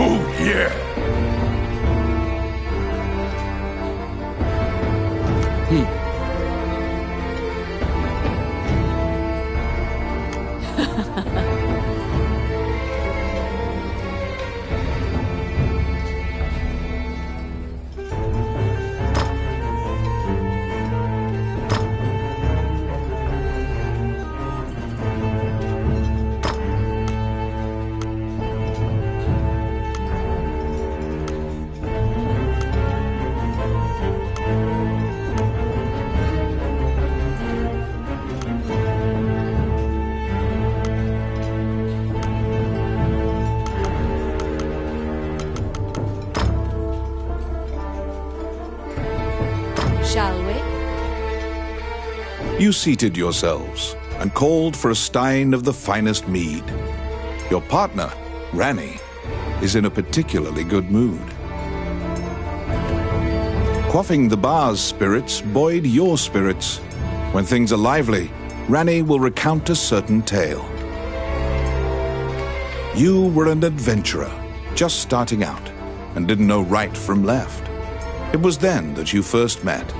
Oh, yeah. Shall we? You seated yourselves and called for a stein of the finest mead. Your partner, Rani, is in a particularly good mood. Quaffing the bar's spirits buoyed your spirits. When things are lively, Rani will recount a certain tale. You were an adventurer, just starting out, and didn't know right from left. It was then that you first met.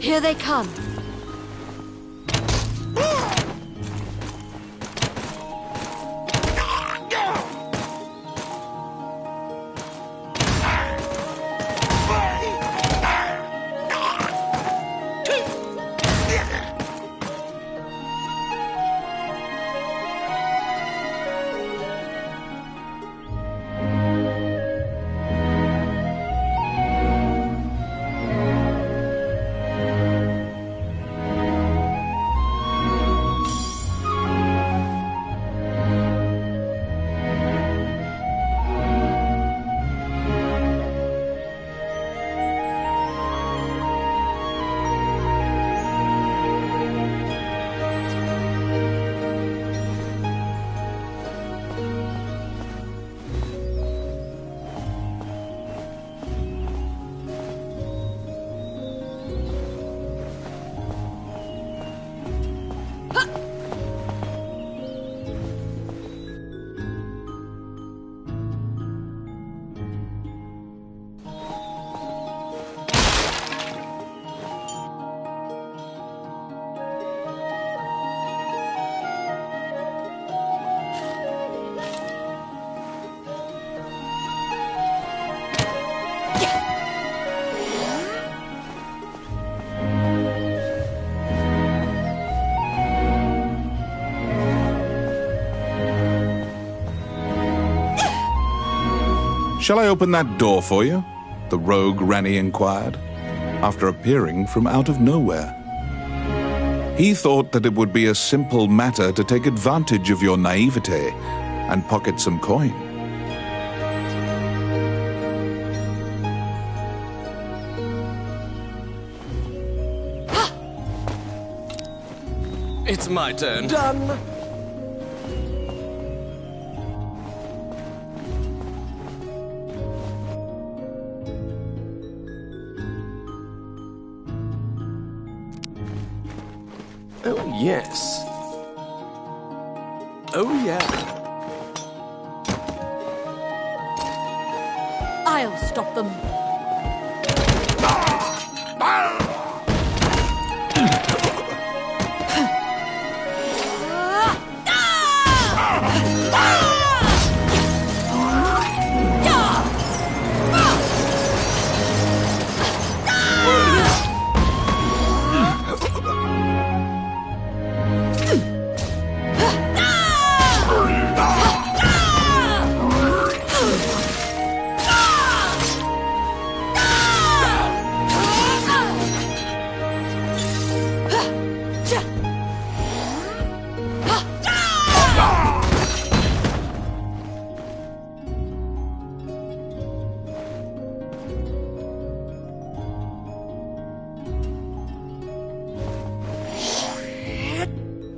Here they come. Shall I open that door for you? The rogue Rani inquired, after appearing from out of nowhere. He thought that it would be a simple matter to take advantage of your naivete and pocket some coin. It's my turn. Done. Oh, yes. Oh, yeah. I'll stop them.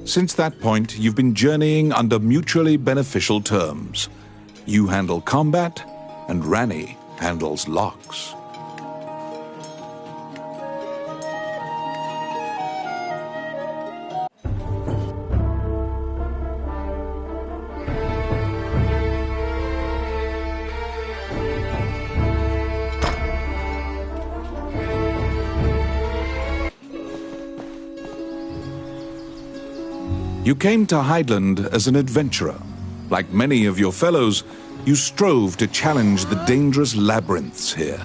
Since that point, you've been journeying under mutually beneficial terms. You handle combat, and Rani handles locks. You came to Hydeland as an adventurer. Like many of your fellows, you strove to challenge the dangerous labyrinths here.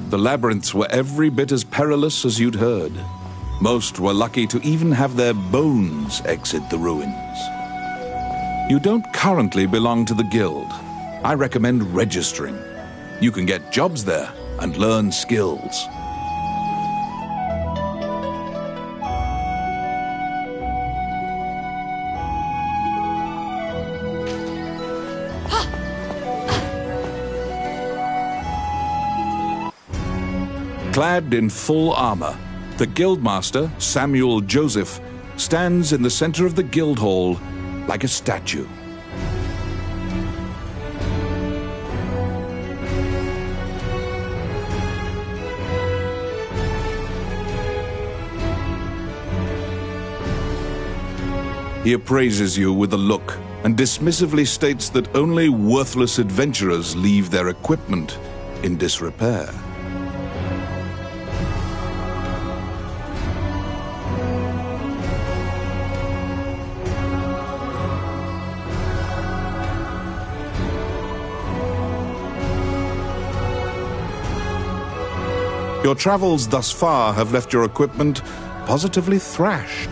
The labyrinths were every bit as perilous as you'd heard. Most were lucky to even have their bones exit the ruins. You don't currently belong to the guild. I recommend registering. You can get jobs there and learn skills. Clad in full armor, the Guildmaster, Samuel Joseph, stands in the center of the guild hall like a statue. He appraises you with a look and dismissively states that only worthless adventurers leave their equipment in disrepair. Your travels thus far have left your equipment positively thrashed.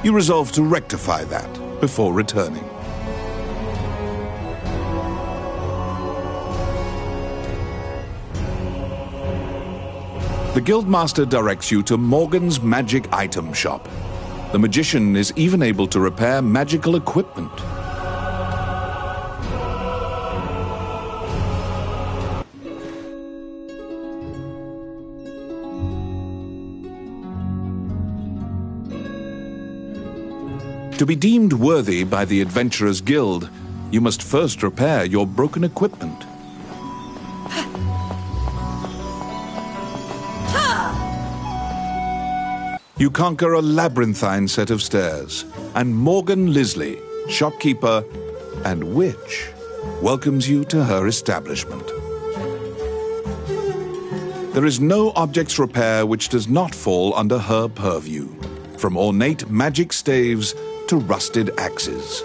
You resolve to rectify that before returning. The Guildmaster directs you to Morgan's Magic Item Shop. The magician is even able to repair magical equipment. To be deemed worthy by the Adventurers Guild, you must first repair your broken equipment. You conquer a labyrinthine set of stairs, and Morgan Lisley, shopkeeper and witch, welcomes you to her establishment. There is no objects repair which does not fall under her purview, from ornate magic staves to rusted axes.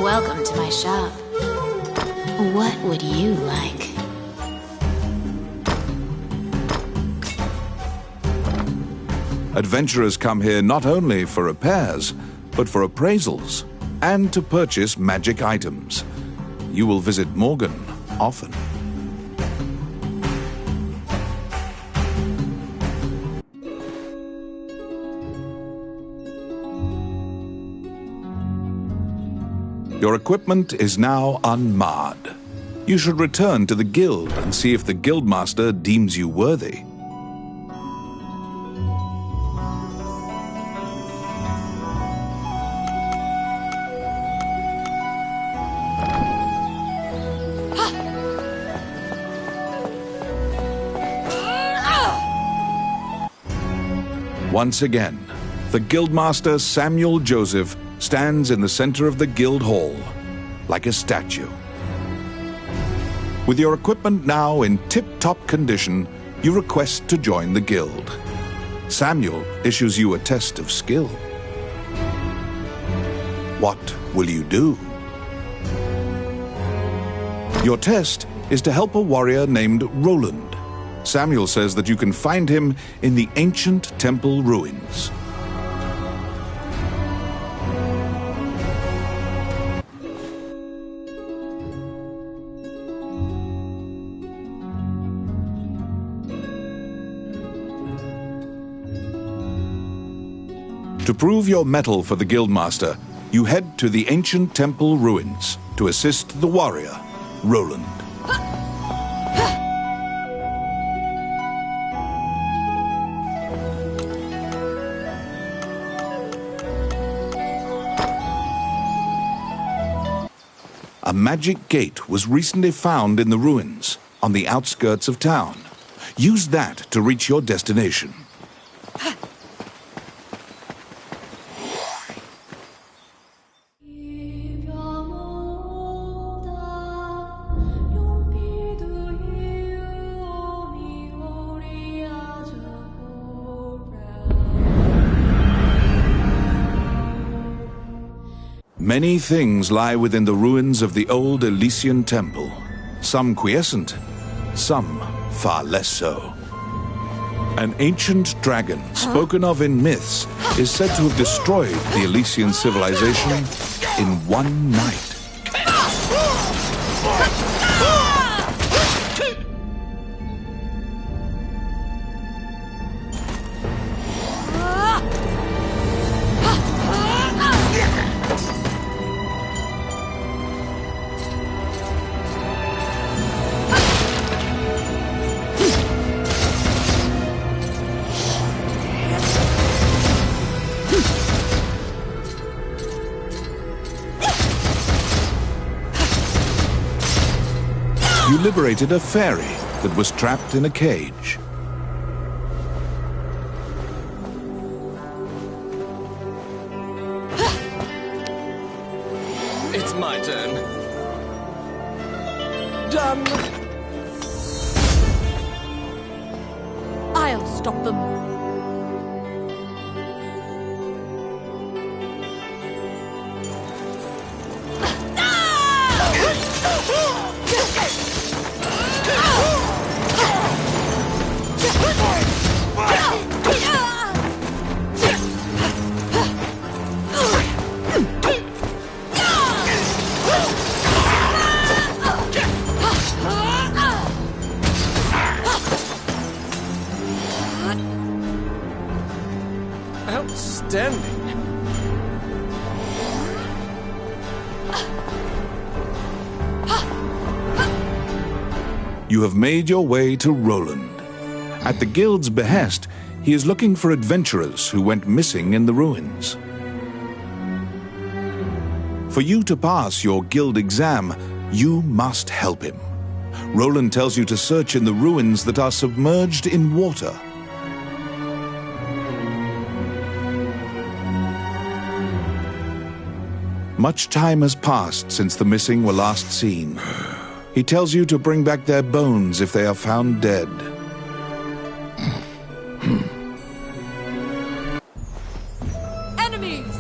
Welcome to my shop. What would you like? Adventurers come here not only for repairs, but for appraisals. and to purchase magic items. You will visit Morgan often. Your equipment is now unmarred. You should return to the guild and see if the guildmaster deems you worthy. Once again, the guildmaster Samuel Joseph stands in the center of the guild hall, like a statue. With your equipment now in tip-top condition, you request to join the guild. Samuel issues you a test of skill. What will you do? Your test is to help a warrior named Roland. Samuel says that you can find him in the ancient temple ruins. To prove your mettle for the guildmaster, you head to the ancient temple ruins to assist the warrior, Roland. A magic gate was recently found in the ruins on the outskirts of town. Use that to reach your destination. Many things lie within the ruins of the old Elysian temple, some quiescent, some far less so. An ancient dragon, spoken of in myths, is said to have destroyed the Elysian civilization in one night. You liberated a fairy that was trapped in a cage. It's my turn. Done! I'll stop them. Outstanding. You have made your way to Roland. At the guild's behest, he is looking for adventurers who went missing in the ruins. For you to pass your guild exam, you must help him. Roland tells you to search in the ruins that are submerged in water. Much time has passed since the missing were last seen. He tells you to bring back their bones if they are found dead. Enemies!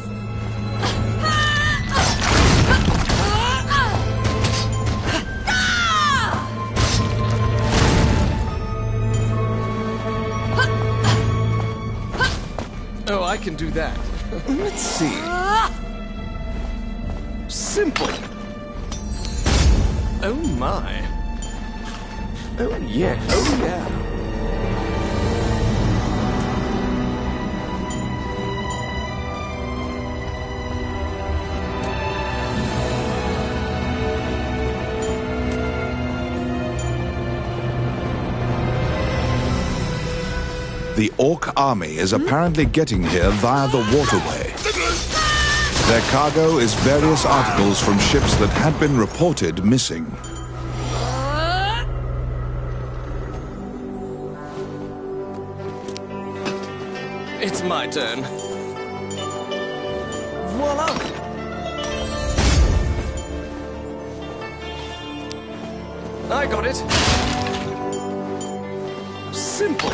Oh, I can do that. Let's see. Simple. Oh my. Oh yeah. Oh yeah. The Orc army is apparently getting here via the waterway. Their cargo is various articles from ships that had been reported missing. It's my turn. Voila! I got it. Simple.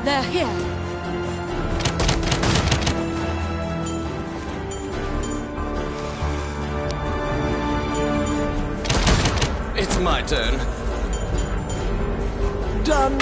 They're here. It's my turn. Done.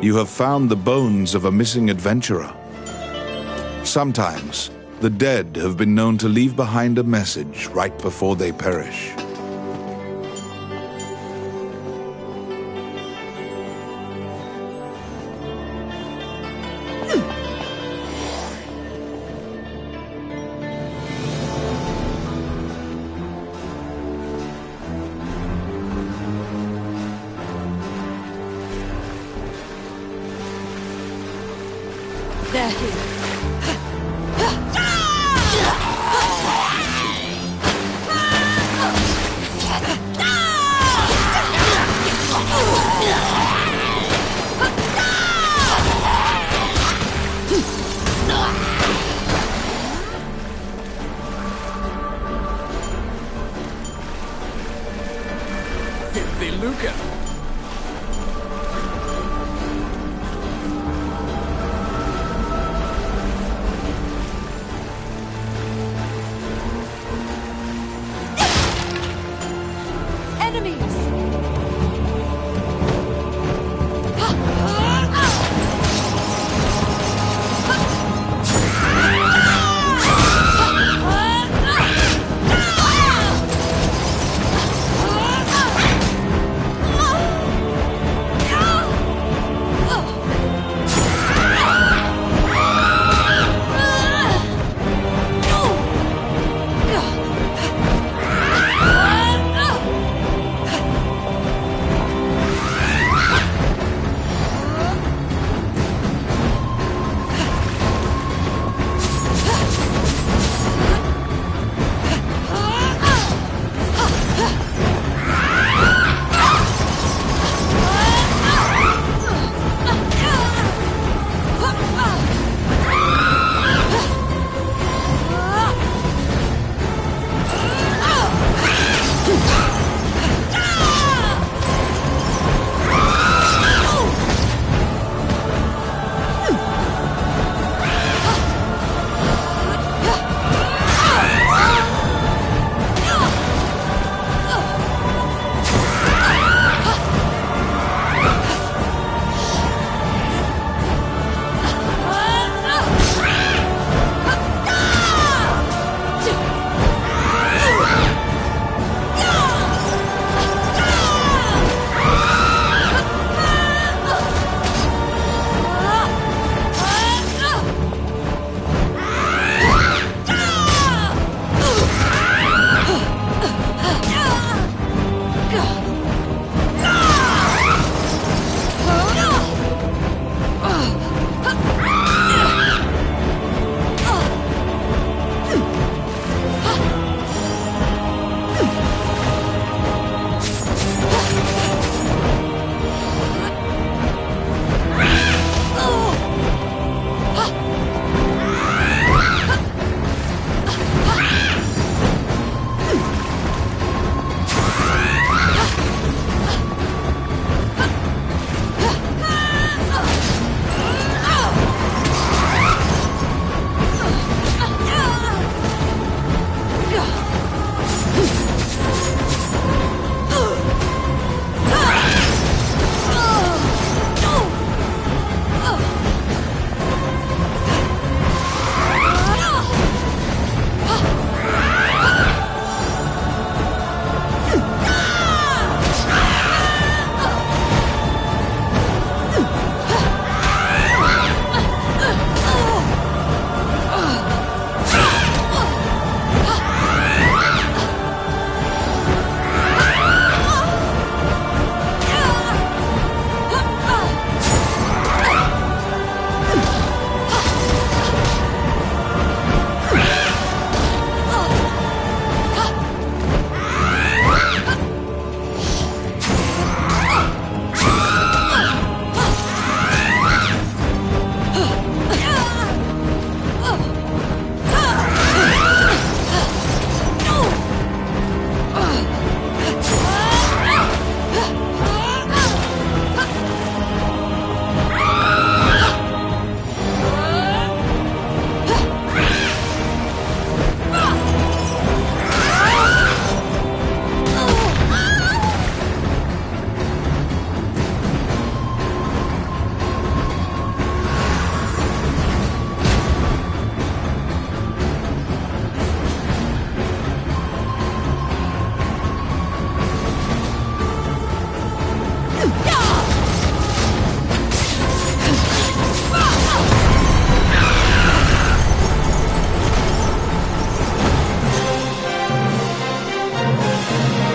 You have found the bones of a missing adventurer. Sometimes, the dead have been known to leave behind a message right before they perish. They're here. Filthy lucre.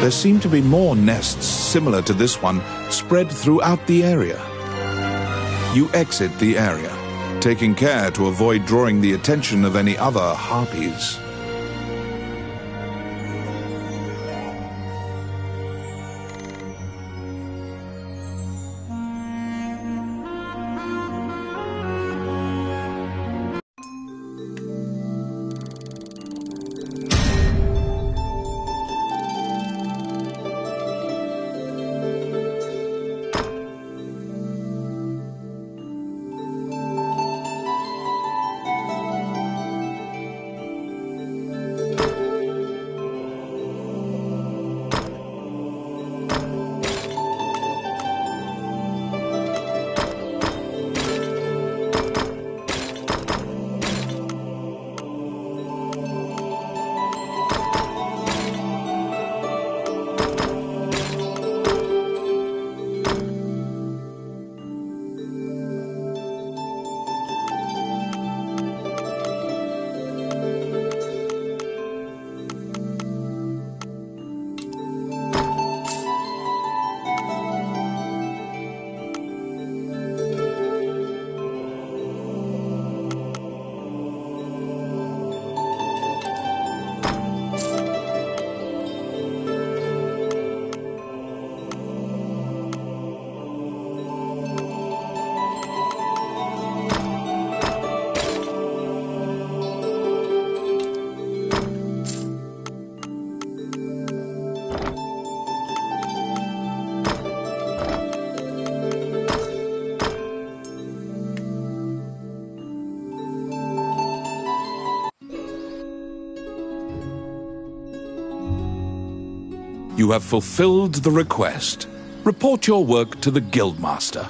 There seem to be more nests similar to this one spread throughout the area. You exit the area, taking care to avoid drawing the attention of any other harpies. You have fulfilled the request. Report your work to the Guildmaster.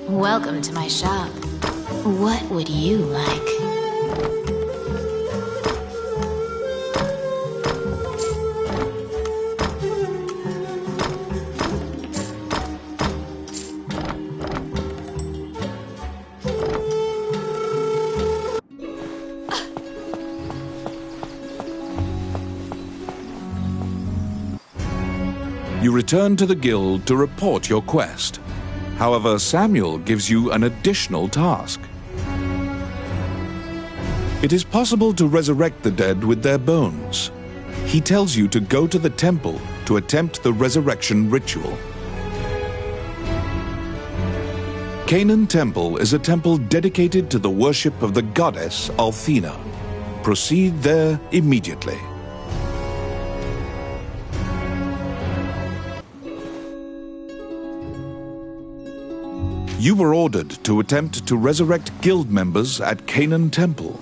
Welcome to my shop. What would you like? You return to the guild to report your quest. However, Samuel gives you an additional task. It is possible to resurrect the dead with their bones. He tells you to go to the temple to attempt the resurrection ritual. Canaan Temple is a temple dedicated to the worship of the goddess Althena. Proceed there immediately. You were ordered to attempt to resurrect guild members at Canaan Temple.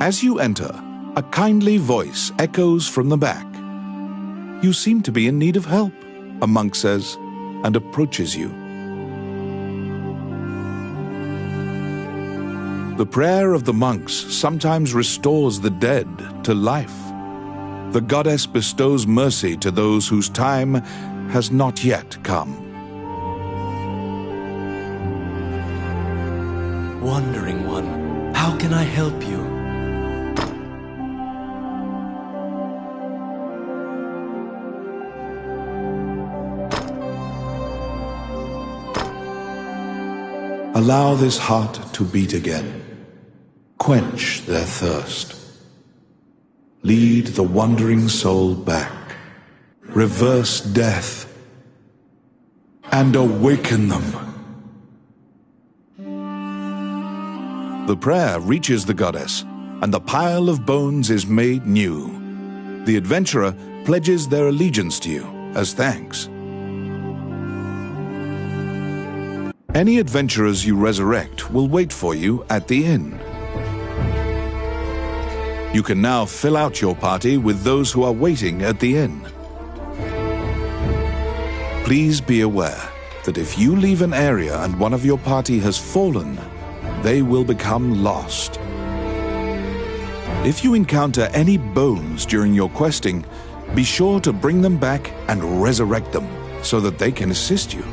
As you enter, a kindly voice echoes from the back. You seem to be in need of help, a monk says, and approaches you. The prayer of the monks sometimes restores the dead to life. The goddess bestows mercy to those whose time has not yet come. Wandering One, how can I help you? Allow this heart to beat again. Quench their thirst. Lead the wandering soul back. Reverse death. and awaken them. The prayer reaches the goddess, and the pile of bones is made new. The adventurer pledges their allegiance to you as thanks. Any adventurers you resurrect will wait for you at the inn. You can now fill out your party with those who are waiting at the inn. Please be aware that if you leave an area and one of your party has fallen, they will become lost. If you encounter any bones during your questing, be sure to bring them back and resurrect them so that they can assist you.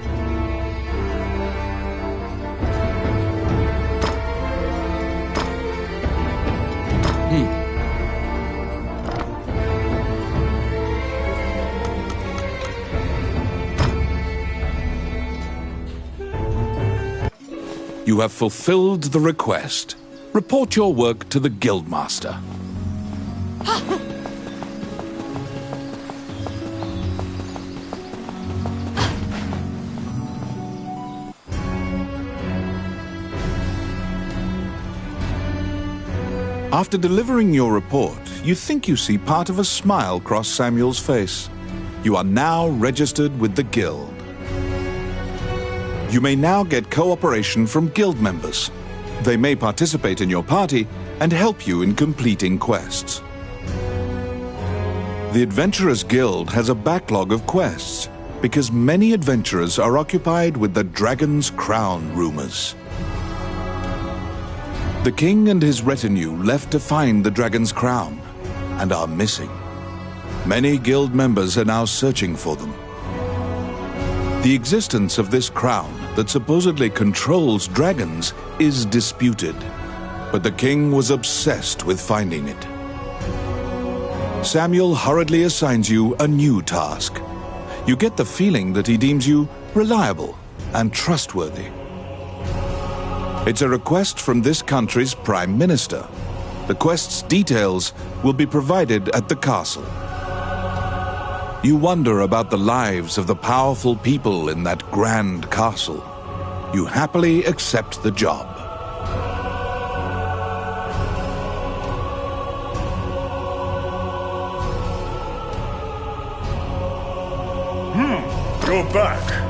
You have fulfilled the request. Report your work to the Guildmaster. After delivering your report, you think you see part of a smile cross Samuel's face. You are now registered with the Guild. You may now get cooperation from Guild members. They may participate in your party and help you in completing quests. The Adventurers Guild has a backlog of quests because many adventurers are occupied with the Dragon's Crown rumors. The king and his retinue left to find the Dragon's Crown and are missing. Many Guild members are now searching for them. The existence of this crown that supposedly controls dragons is disputed, but the king was obsessed with finding it. Samuel hurriedly assigns you a new task. You get the feeling that he deems you reliable and trustworthy. It's a request from this country's Prime Minister. The quest's details will be provided at the castle. You wonder about the lives of the powerful people in that grand castle. You happily accept the job. You're back.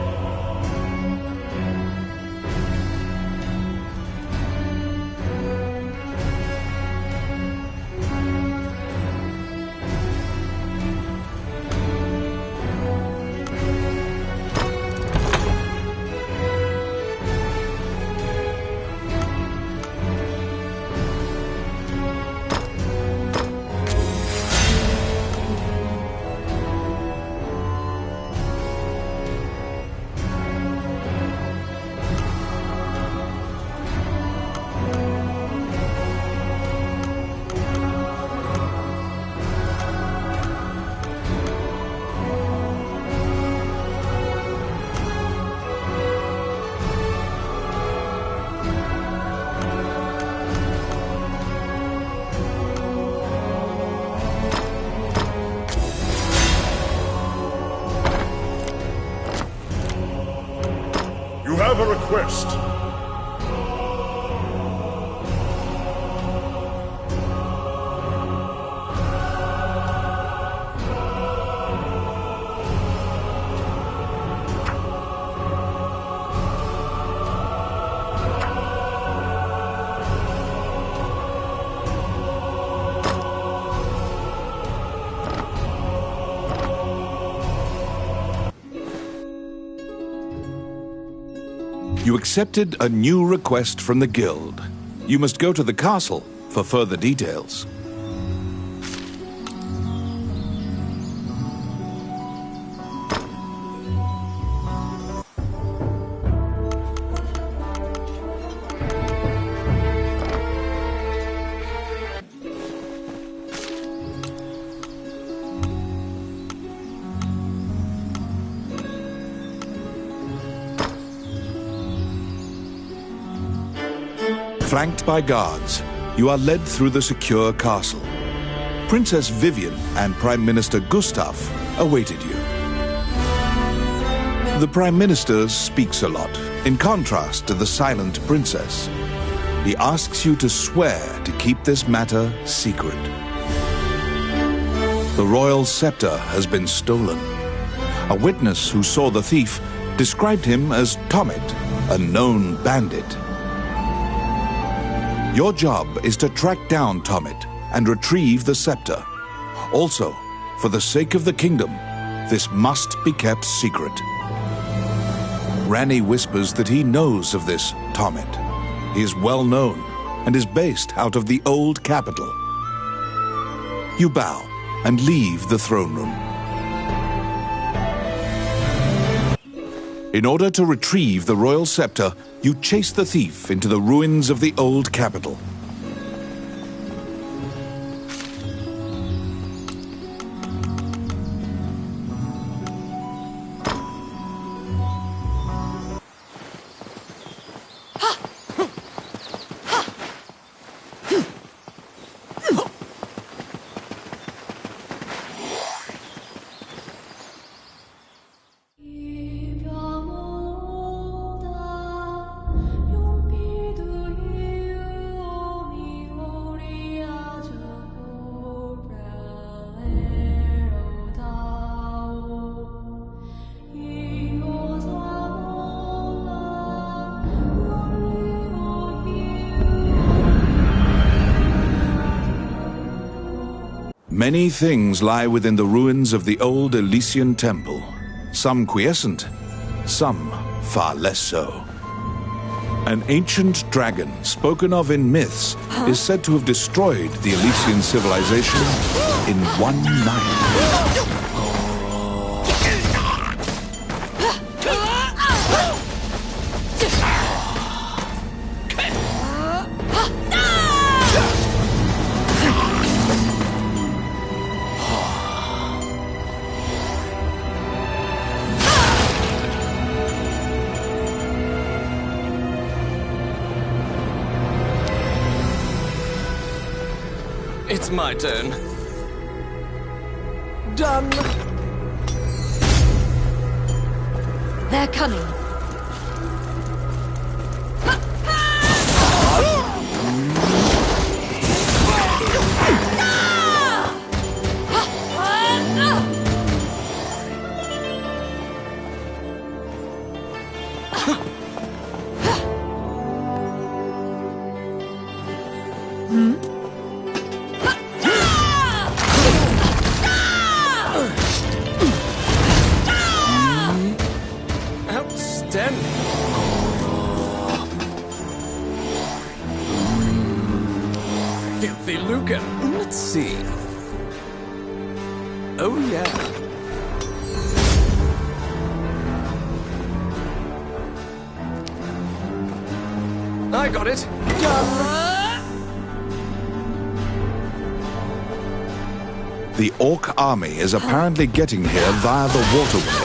Have a request. You accepted a new request from the Guild. You must go to the castle for further details. Flanked by guards, you are led through the secure castle. Princess Vivian and Prime Minister Gustav awaited you. The Prime Minister speaks a lot, in contrast to the silent princess. He asks you to swear to keep this matter secret. The royal scepter has been stolen. A witness who saw the thief described him as Tommet, a known bandit. Your job is to track down Tommet and retrieve the scepter. Also, for the sake of the kingdom, this must be kept secret. Ranni whispers that he knows of this Tommet. He is well known and is based out of the old capital. You bow and leave the throne room. In order to retrieve the royal scepter, you chase the thief into the ruins of the old capital. Many things lie within the ruins of the old Elysian temple. Some quiescent, some far less so. An ancient dragon, spoken of in myths, is said to have destroyed the Elysian civilization in one night. It's my turn. Done! They're coming. Filthy lucre. Let's see. Oh, yeah. I got it. The Orc army is apparently getting here via the waterway.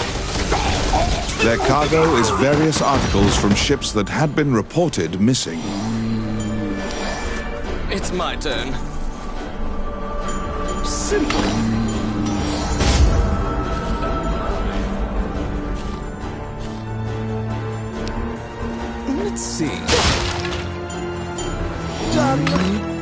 Their cargo is various articles from ships that had been reported missing. It's my turn. Simple. Let's see. Done.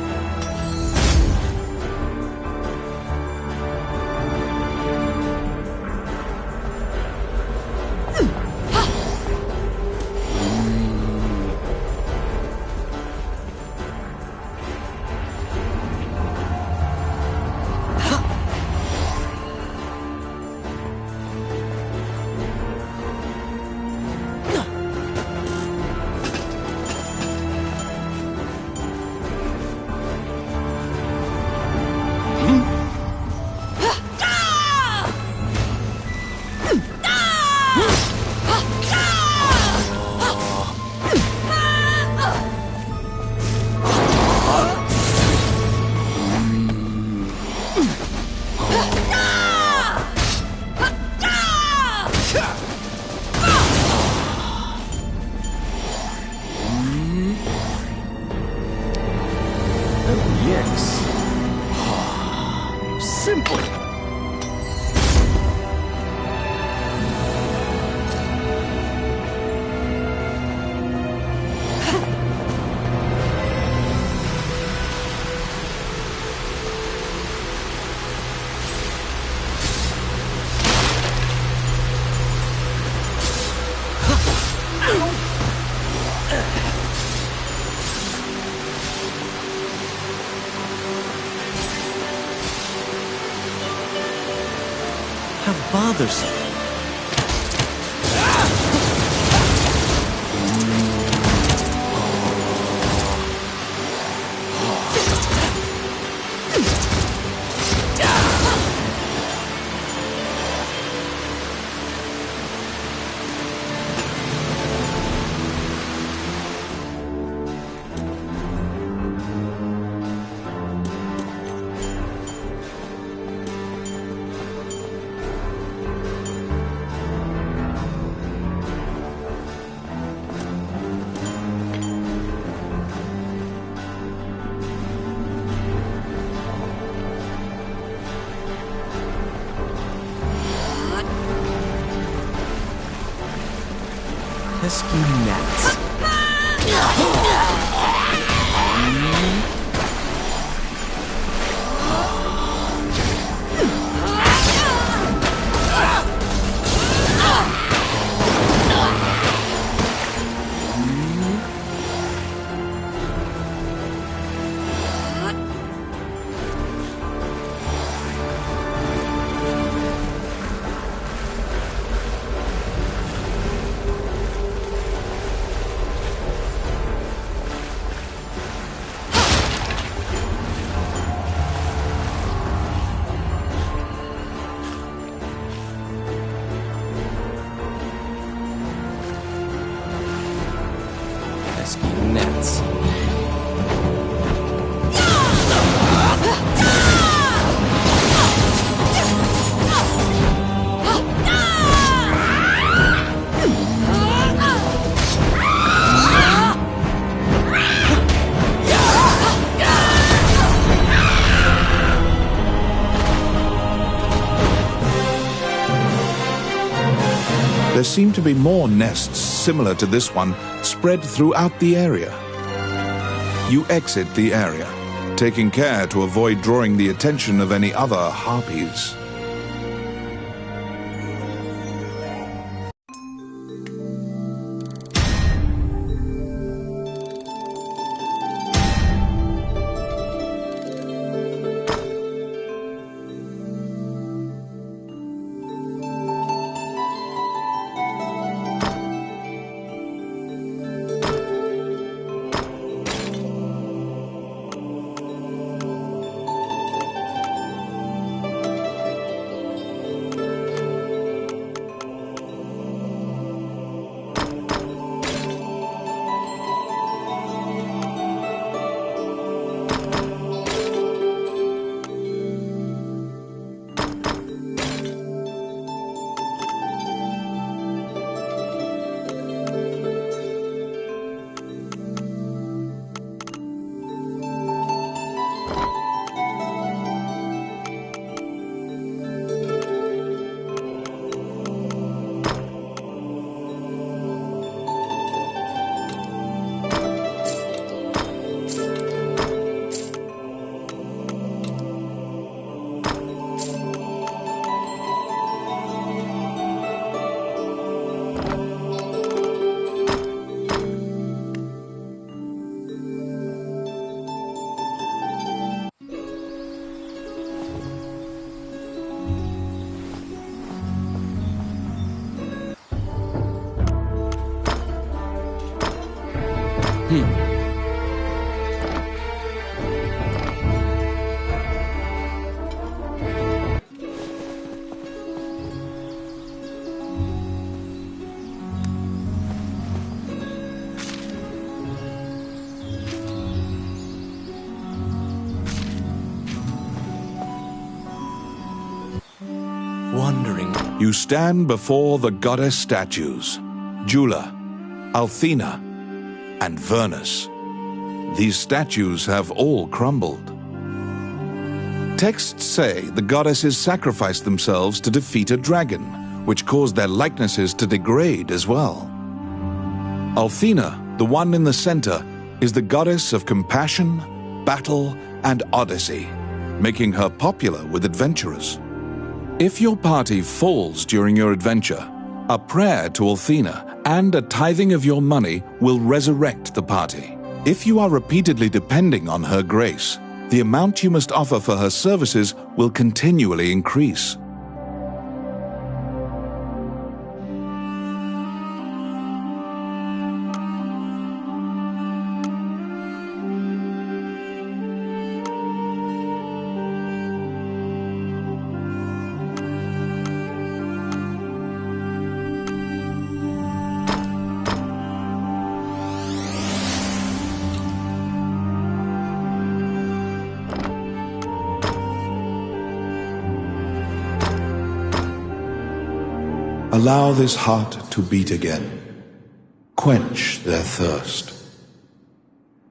another side. Pesky gnats. Pesky gnats. There seem to be more nests similar to this one spread throughout the area. You exit the area, taking care to avoid drawing the attention of any other harpies. Wondering. You stand before the goddess statues, Jula, Althena, and Vernus. These statues have all crumbled. Texts say the goddesses sacrificed themselves to defeat a dragon, which caused their likenesses to degrade as well. Althena, the one in the center, is the goddess of compassion, battle, and odyssey, making her popular with adventurers. If your party falls during your adventure, a prayer to Althena and a tithing of your money will resurrect the party. If you are repeatedly depending on her grace, the amount you must offer for her services will continually increase. Allow this heart to beat again. Quench their thirst.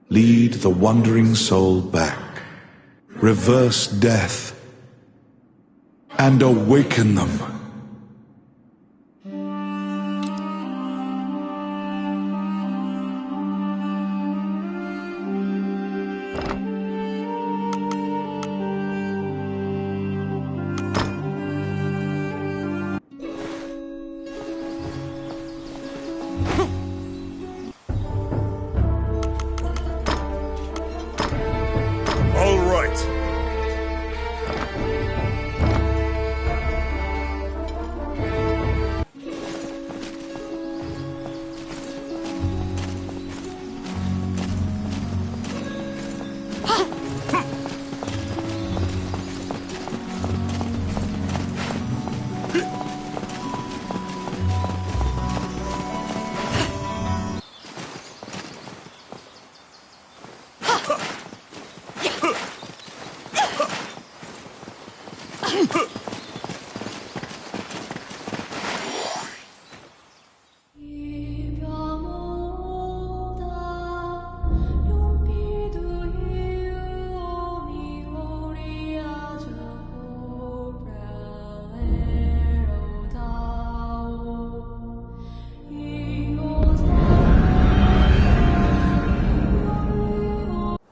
Lead the wandering soul back. Reverse death. And awaken them.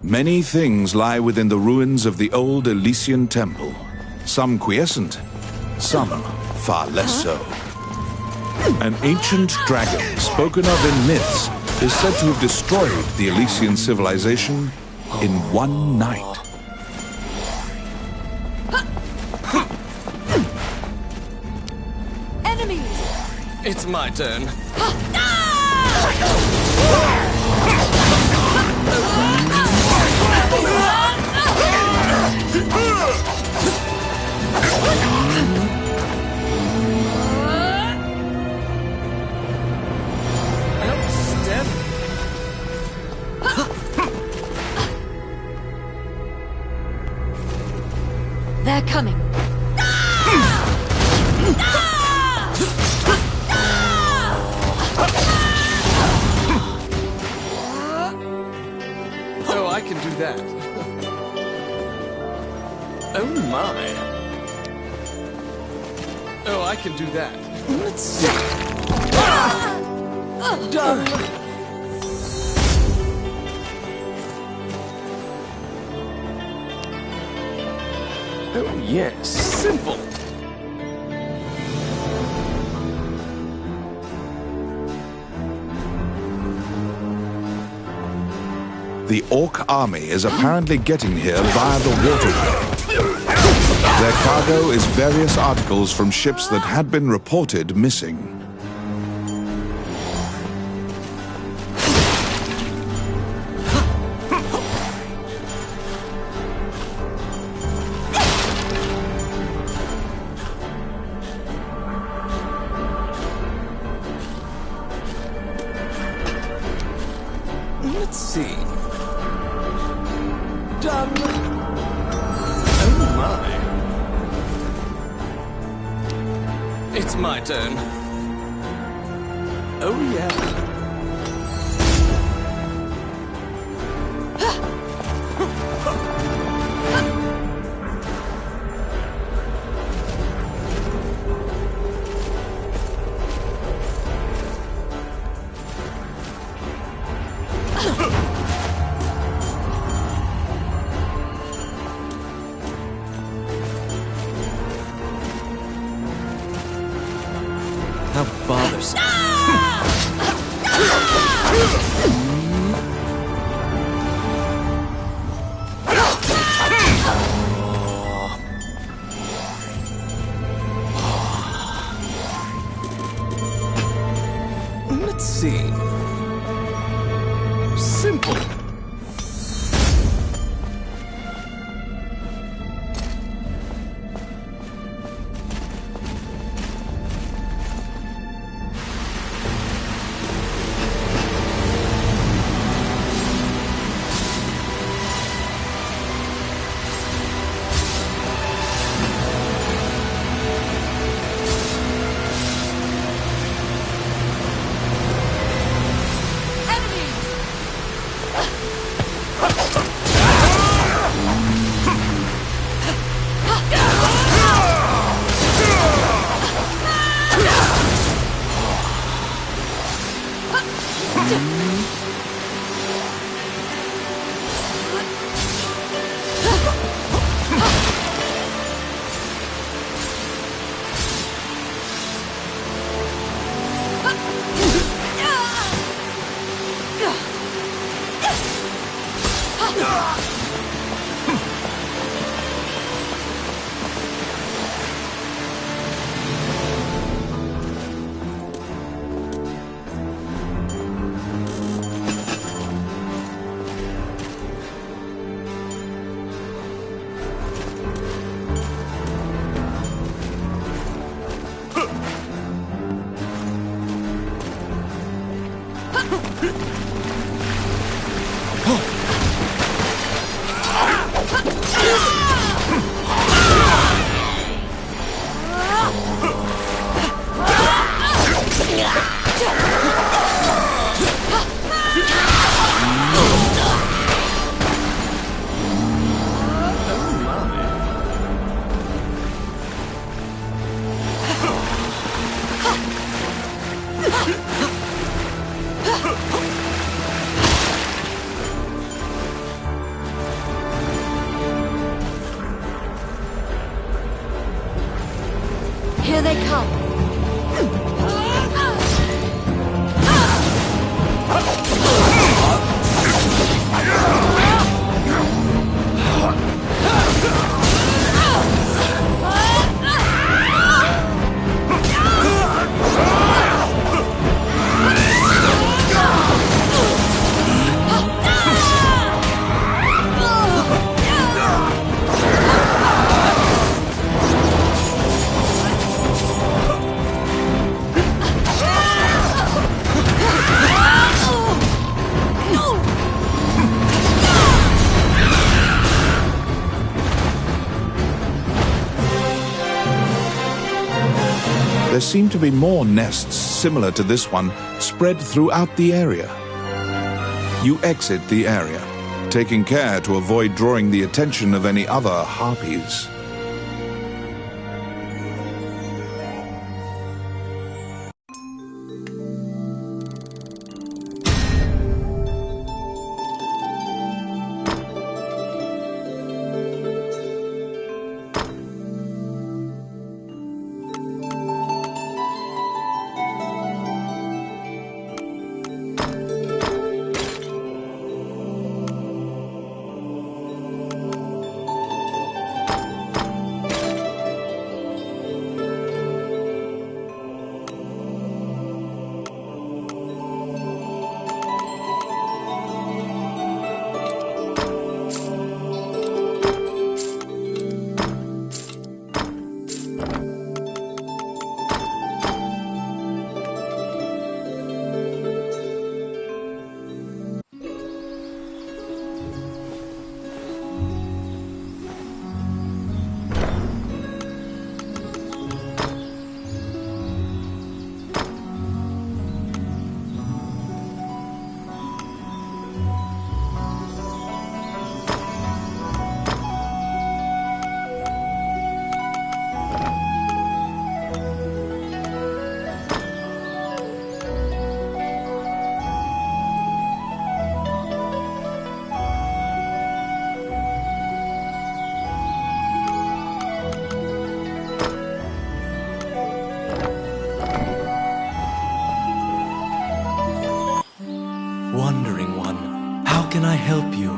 Many things lie within the ruins of the old Elysian temple. Some quiescent, some far less so. An ancient dragon, spoken of in myths, is said to have destroyed the Elysian civilization in one night. Enemies! It's my turn. They're coming. Oh, I can do that. Oh my. Oh, I can do that. Let's see. Done. Oh, yes. Simple. The Orc army is apparently getting here via the waterway. Their cargo is various articles from ships that had been reported missing. Let's see. Done. Oh my. It's my turn. Oh yeah. How bothersome. Let's see. Simple. Here they come. There seem to be more nests similar to this one spread throughout the area. You exit the area, taking care to avoid drawing the attention of any other harpies. Wandering One, how can I help you?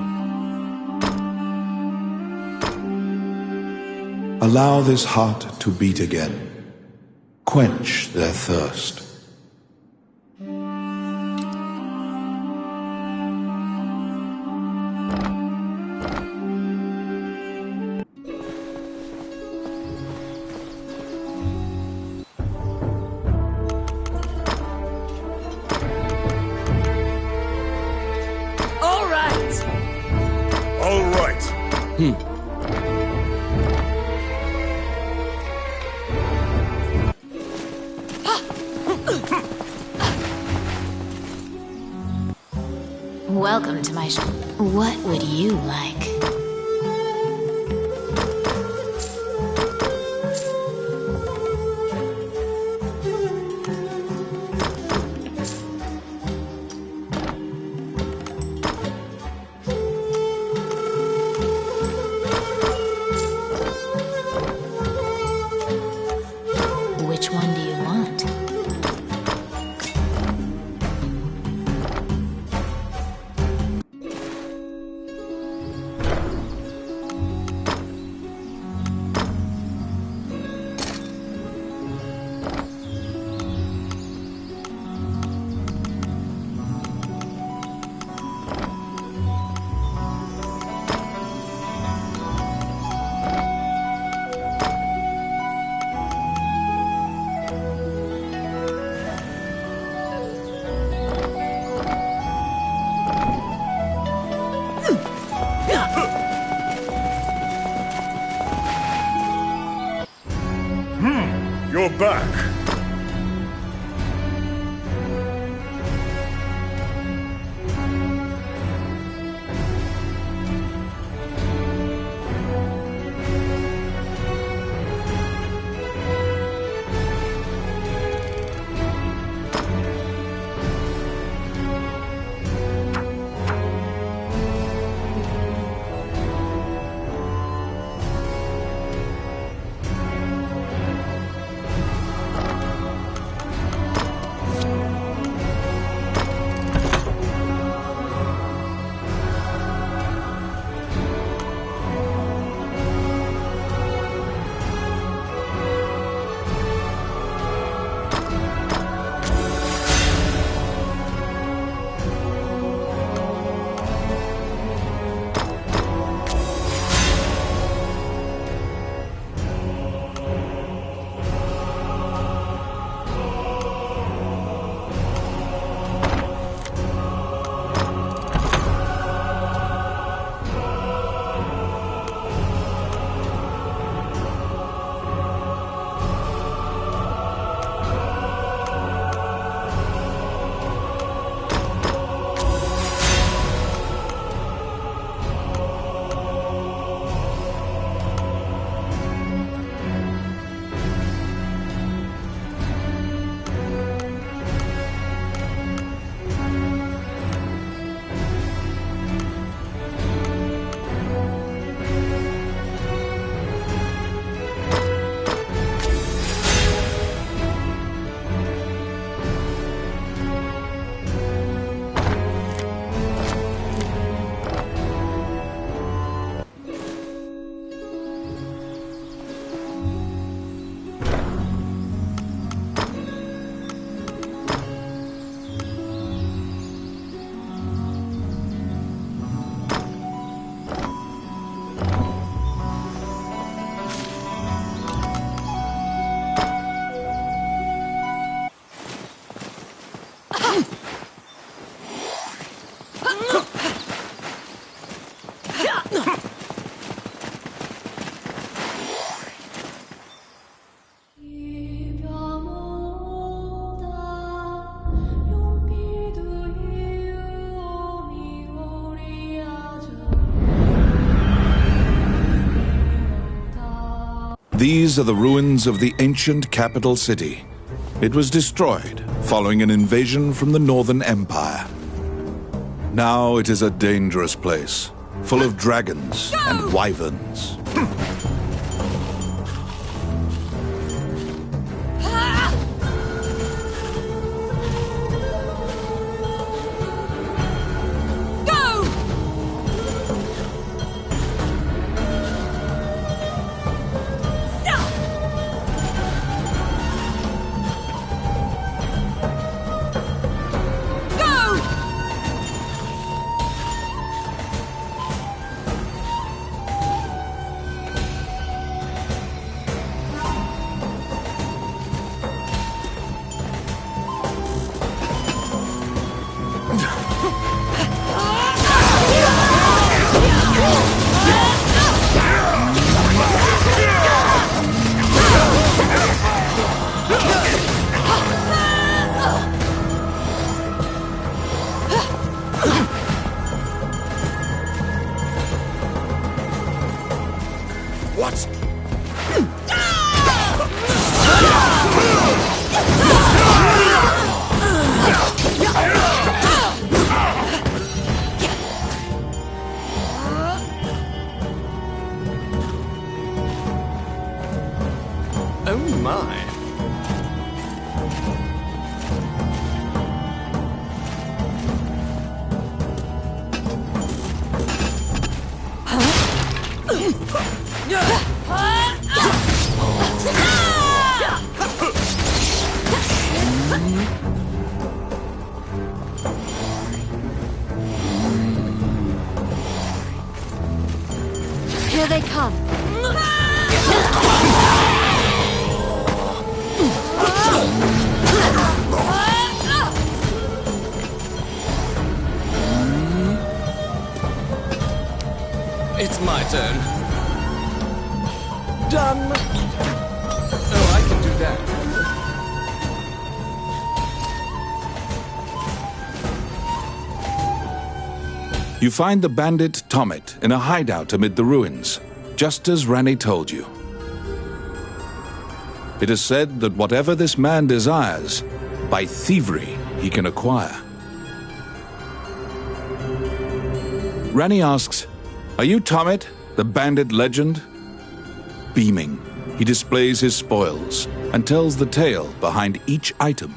Allow this heart to beat again. Quench their thirst. All right. All right. Welcome to my shop. What would you like? back. These are the ruins of the ancient capital city. It was destroyed following an invasion from the Northern Empire. Now it is a dangerous place, full of dragons and wyverns. Oh my. Here they come. It's my turn. Done. Oh, I can do that. You find the bandit Tomet in a hideout amid the ruins, just as Ranni told you. It is said that whatever this man desires, by thievery he can acquire. Ranni asks, "Are you Tomet, the bandit legend?" Beaming, he displays his spoils and tells the tale behind each item.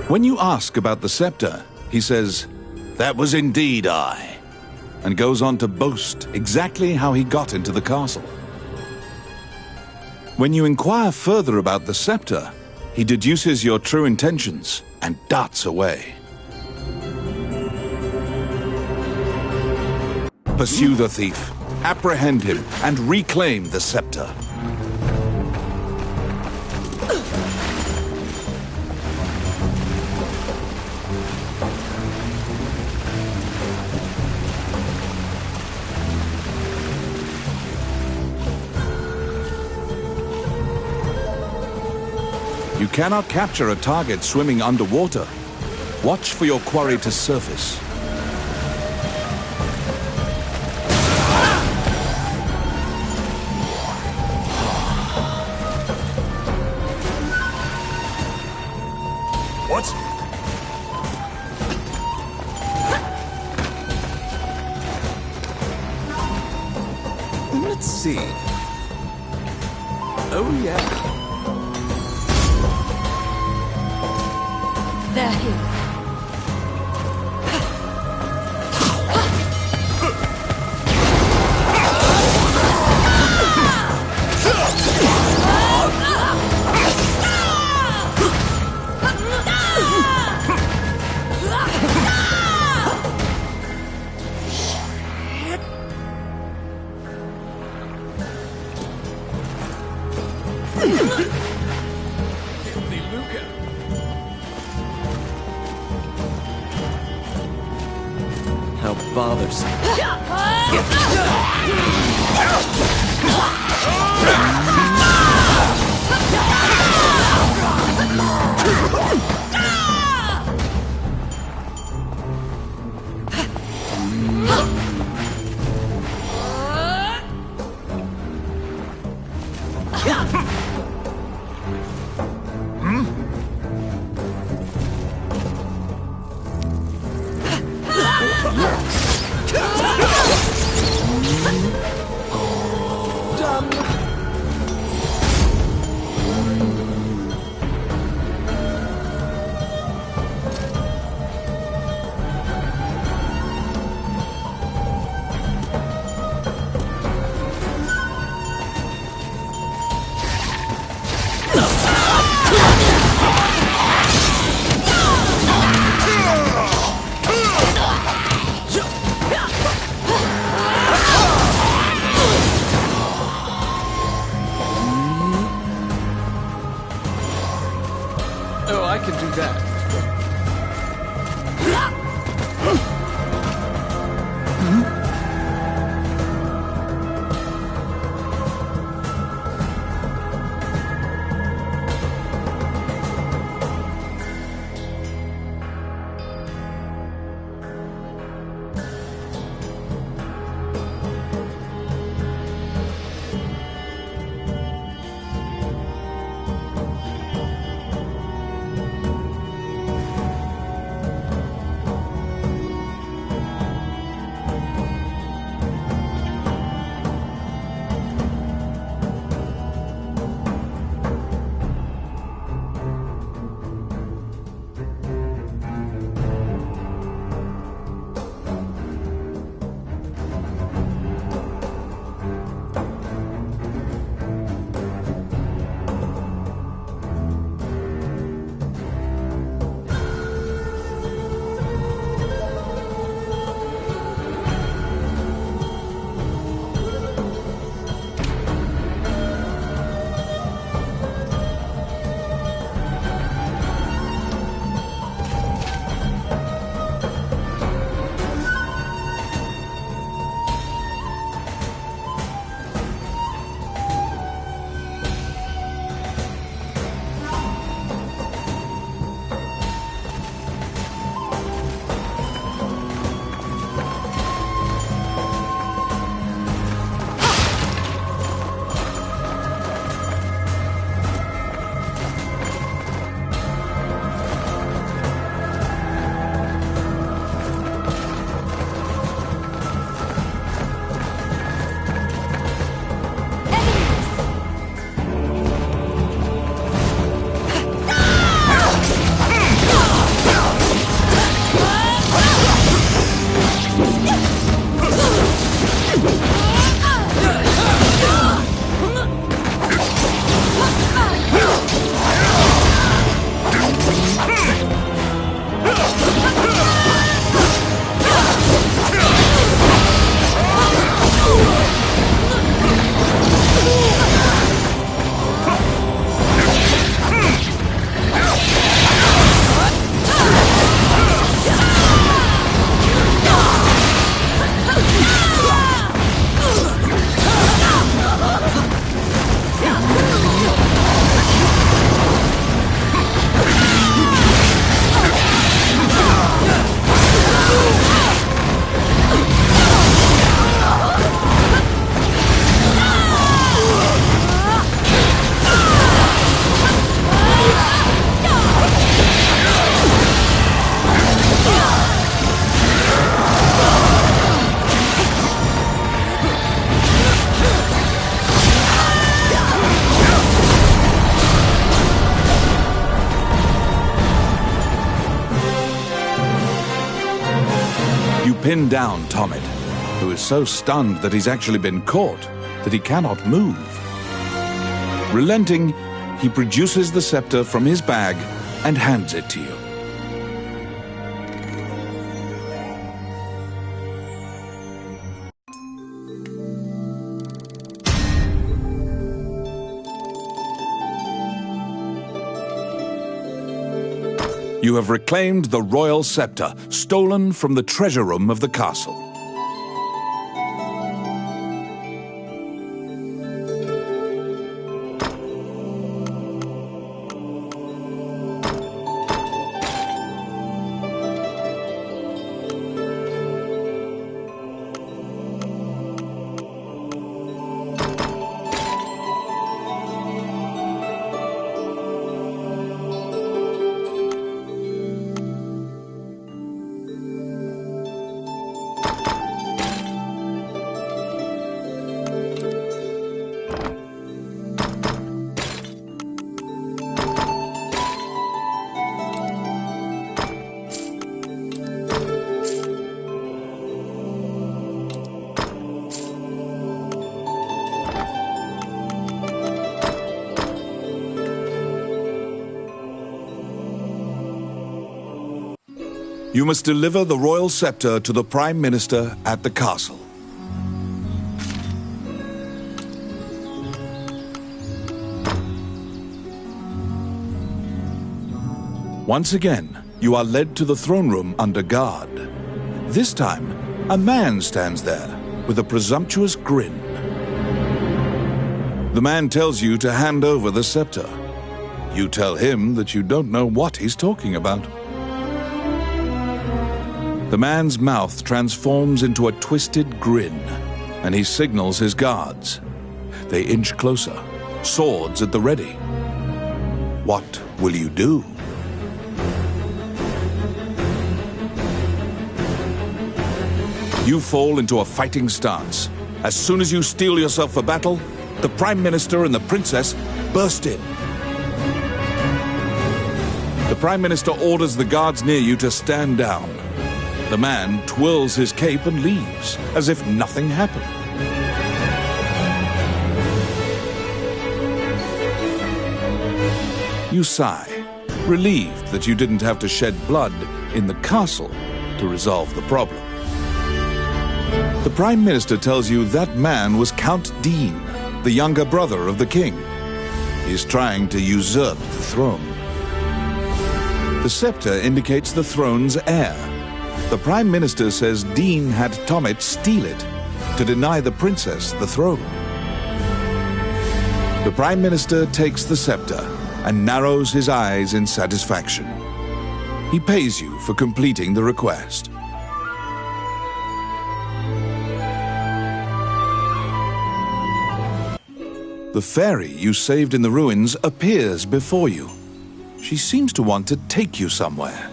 When you ask about the scepter, he says, "That was indeed I," and goes on to boast exactly how he got into the castle. When you inquire further about the scepter, he deduces your true intentions and darts away. Pursue the thief, apprehend him, and reclaim the scepter. You cannot capture a target swimming underwater. Watch for your quarry to surface. What? Let's see. Oh, yeah. They're here. How bothersome. pin down Tomit, who is so stunned that he's actually been caught that he cannot move. Relenting, he produces the scepter from his bag and hands it to you. You have reclaimed the royal scepter, stolen from the treasure room of the castle. You must deliver the royal scepter to the Prime Minister at the castle. Once again, you are led to the throne room under guard. This time, a man stands there with a presumptuous grin. The man tells you to hand over the scepter. You tell him that you don't know what he's talking about. The man's mouth transforms into a twisted grin, and he signals his guards. They inch closer, swords at the ready. What will you do? You fall into a fighting stance. As soon as you steel yourself for battle, the Prime Minister and the Princess burst in. The Prime Minister orders the guards near you to stand down. The man twirls his cape and leaves, as if nothing happened. You sigh, relieved that you didn't have to shed blood in the castle to resolve the problem. The Prime Minister tells you that man was Count Dean, the younger brother of the king. He's trying to usurp the throne. The scepter indicates the throne's heir. The Prime Minister says Dean had Tomit steal it to deny the princess the throne. The Prime Minister takes the scepter and narrows his eyes in satisfaction. He pays you for completing the request. The fairy you saved in the ruins appears before you. She seems to want to take you somewhere.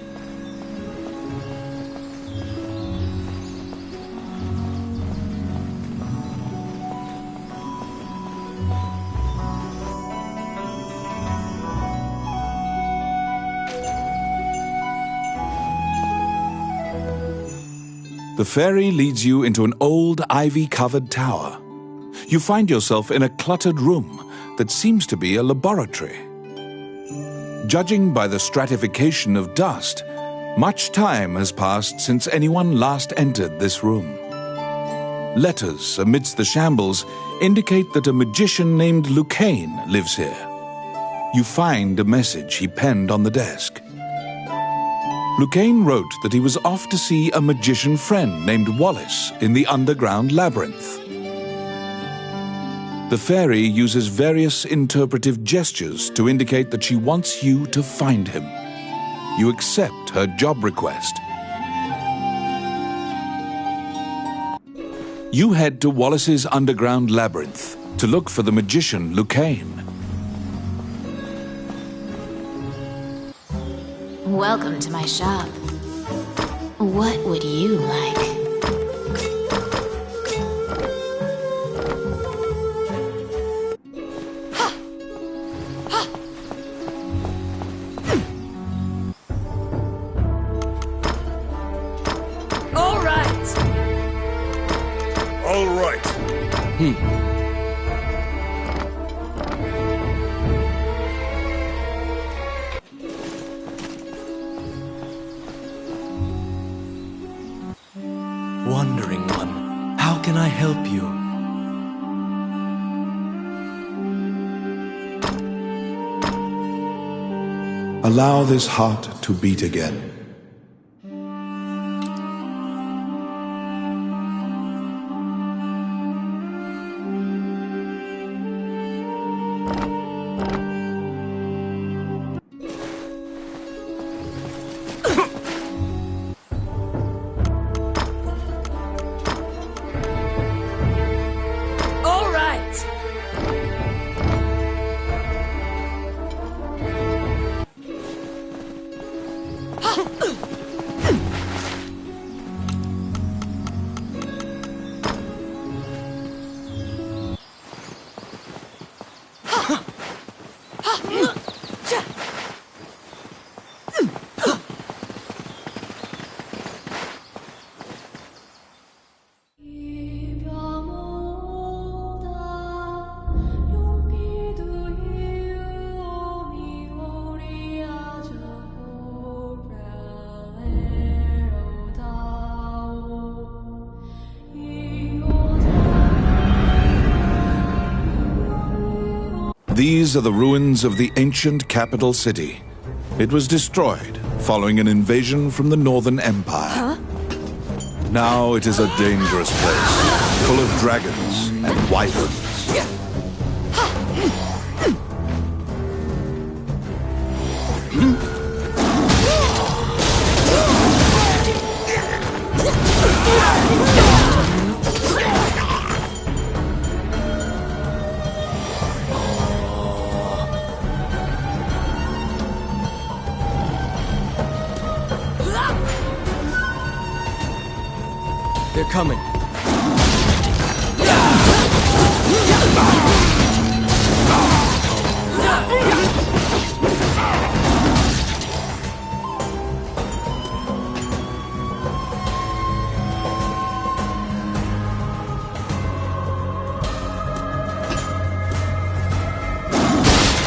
The fairy leads you into an old ivy-covered tower. You find yourself in a cluttered room that seems to be a laboratory. Judging by the stratification of dust, much time has passed since anyone last entered this room. Letters amidst the shambles indicate that a magician named Lucane lives here. You find a message he penned on the desk. Lucane wrote that he was off to see a magician friend named Wallace in the underground labyrinth. The fairy uses various interpretive gestures to indicate that she wants you to find him. You accept her job request. You head to Wallace's underground labyrinth to look for the magician Lucane. Welcome to my shop. What would you like? All right. All right. Wandering one, how can I help you? Allow this heart to beat again. All right. These are the ruins of the ancient capital city. It was destroyed following an invasion from the Northern Empire. Now it is a dangerous place, full of dragons and wyverns. They're coming.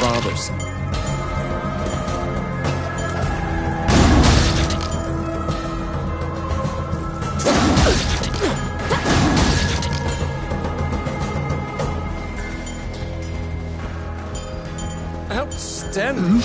Bothersome. Outstanding.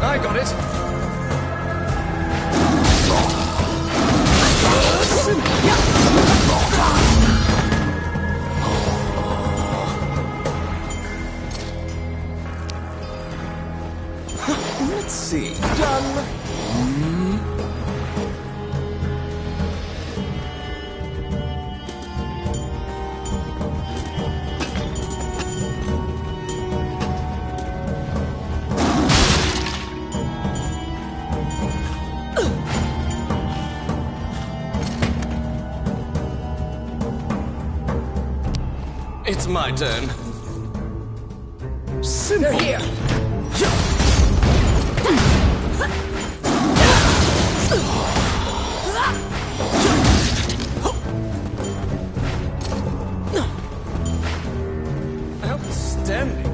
I got it. Let's see. Done. It's my turn. Simple. They're here. Outstanding.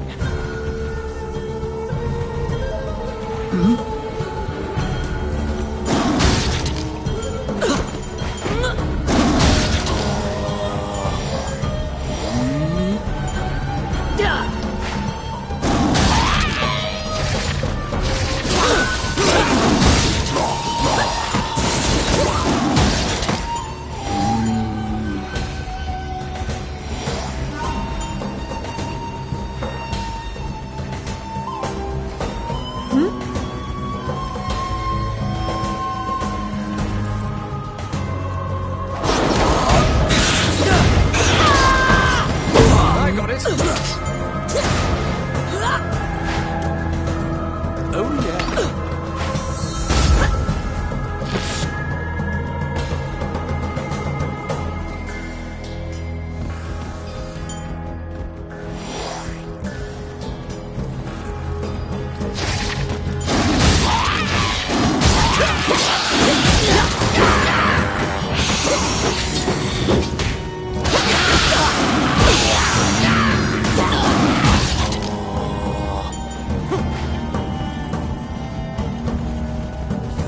I got it. Oh yeah.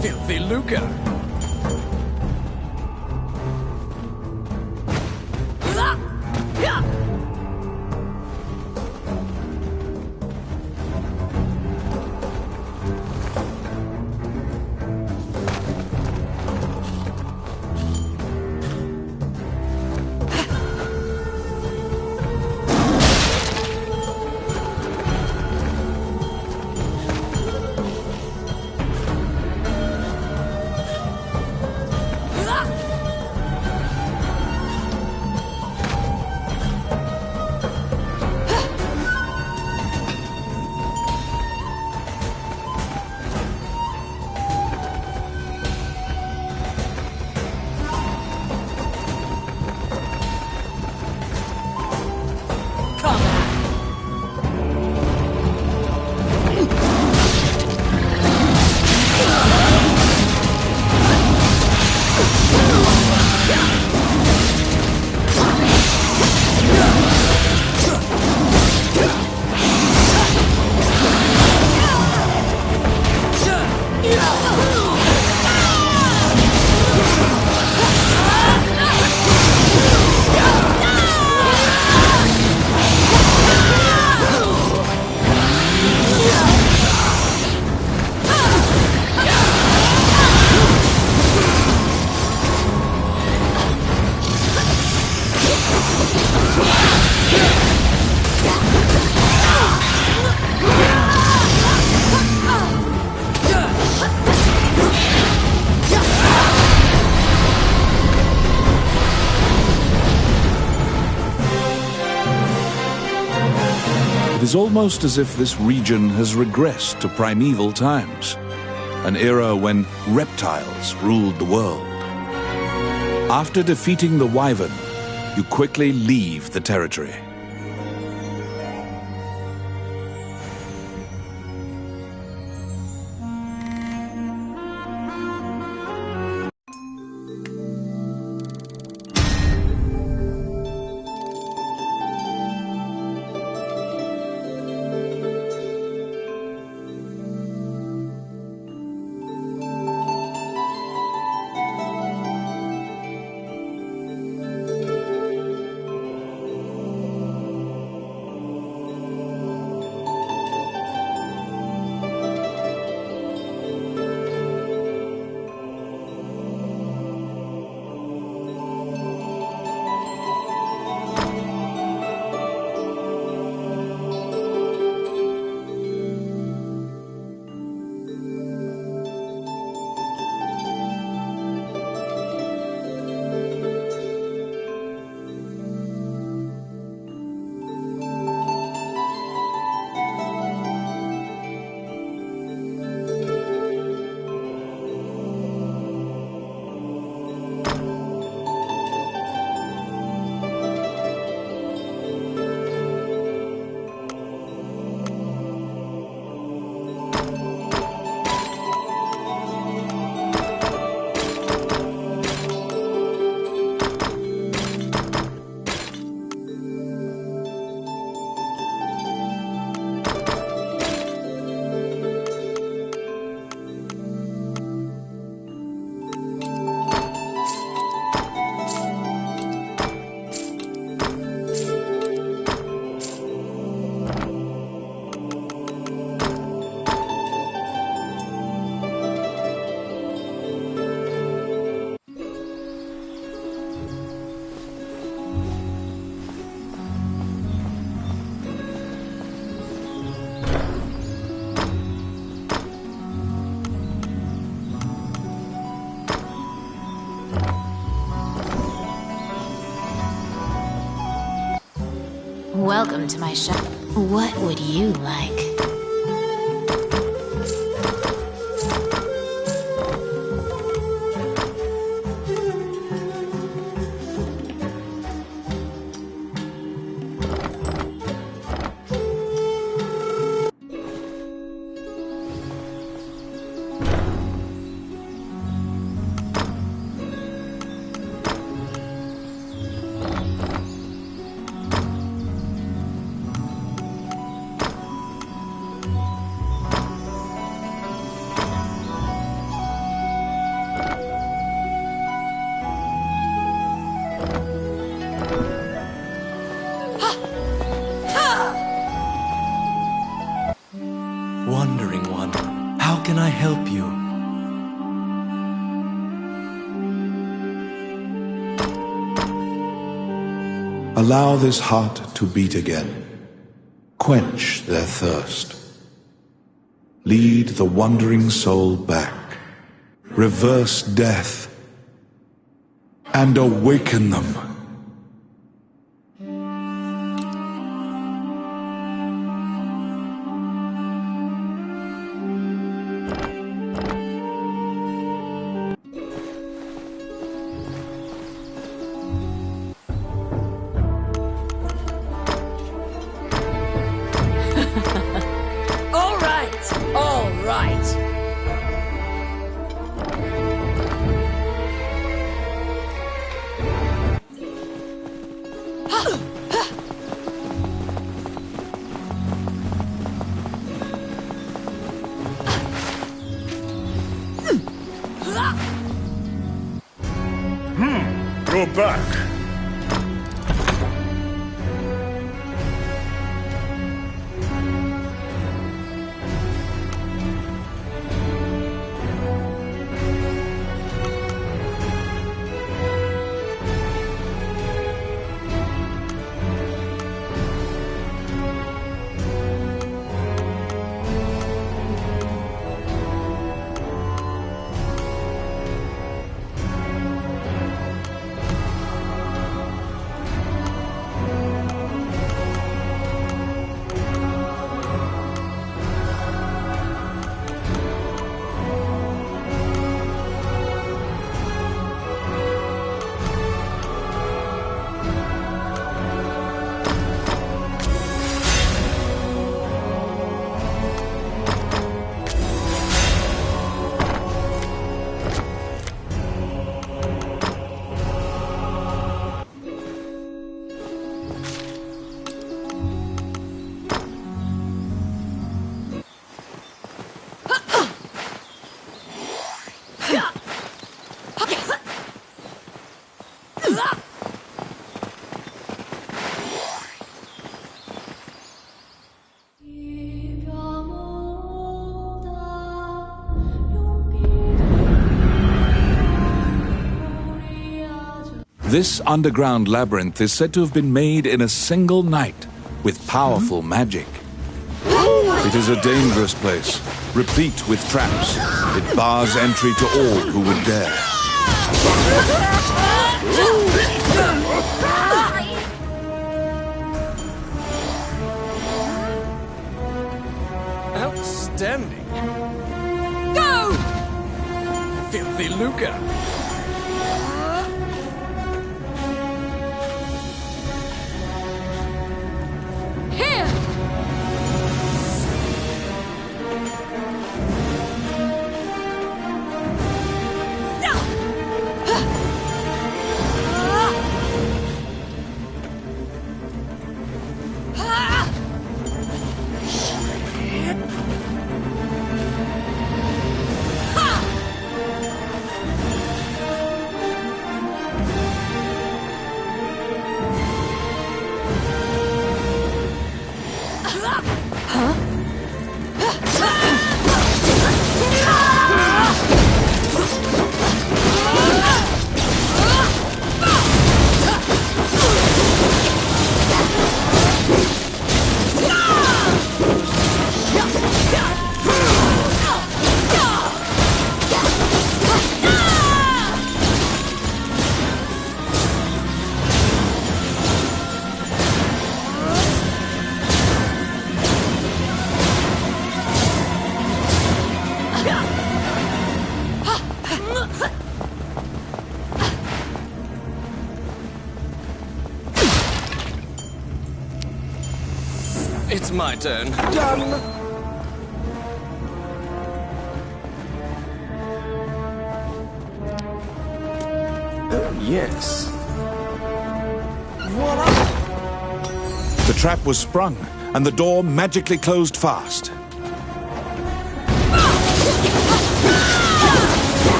Filthy Luca. It is almost as if this region has regressed to primeval times, an era when reptiles ruled the world. After defeating the Wyvern, you quickly leave the territory. Welcome to my shop. What would you like? Wandering one, how can I help you? Allow this heart to beat again. Quench their thirst. Lead the wandering soul back. Reverse death. And awaken them. All right. You're back. This underground labyrinth is said to have been made in a single night with powerful magic. It is a dangerous place, replete with traps. It bars entry to all who would dare. Outstanding. Go! Filthy lucre. Here! It's my turn. Done! Oh, yes. Voila! The trap was sprung, and the door magically closed fast.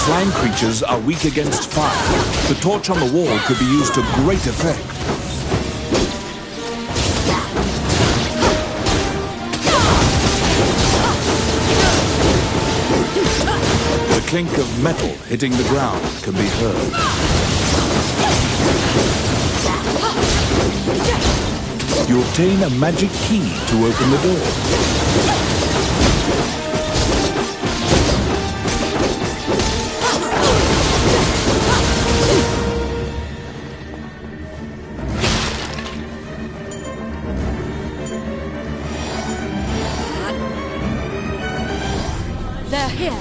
Slime creatures are weak against fire. The torch on the wall could be used to great effect. The clink of metal hitting the ground can be heard. You obtain a magic key to open the door. They're here.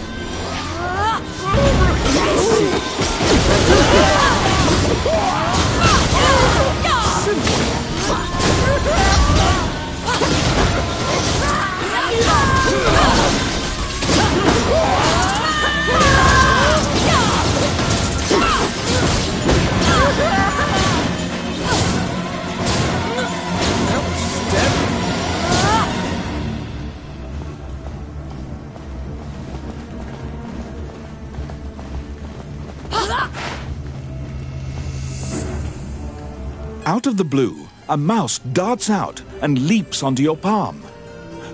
Out of the blue, a mouse darts out and leaps onto your palm.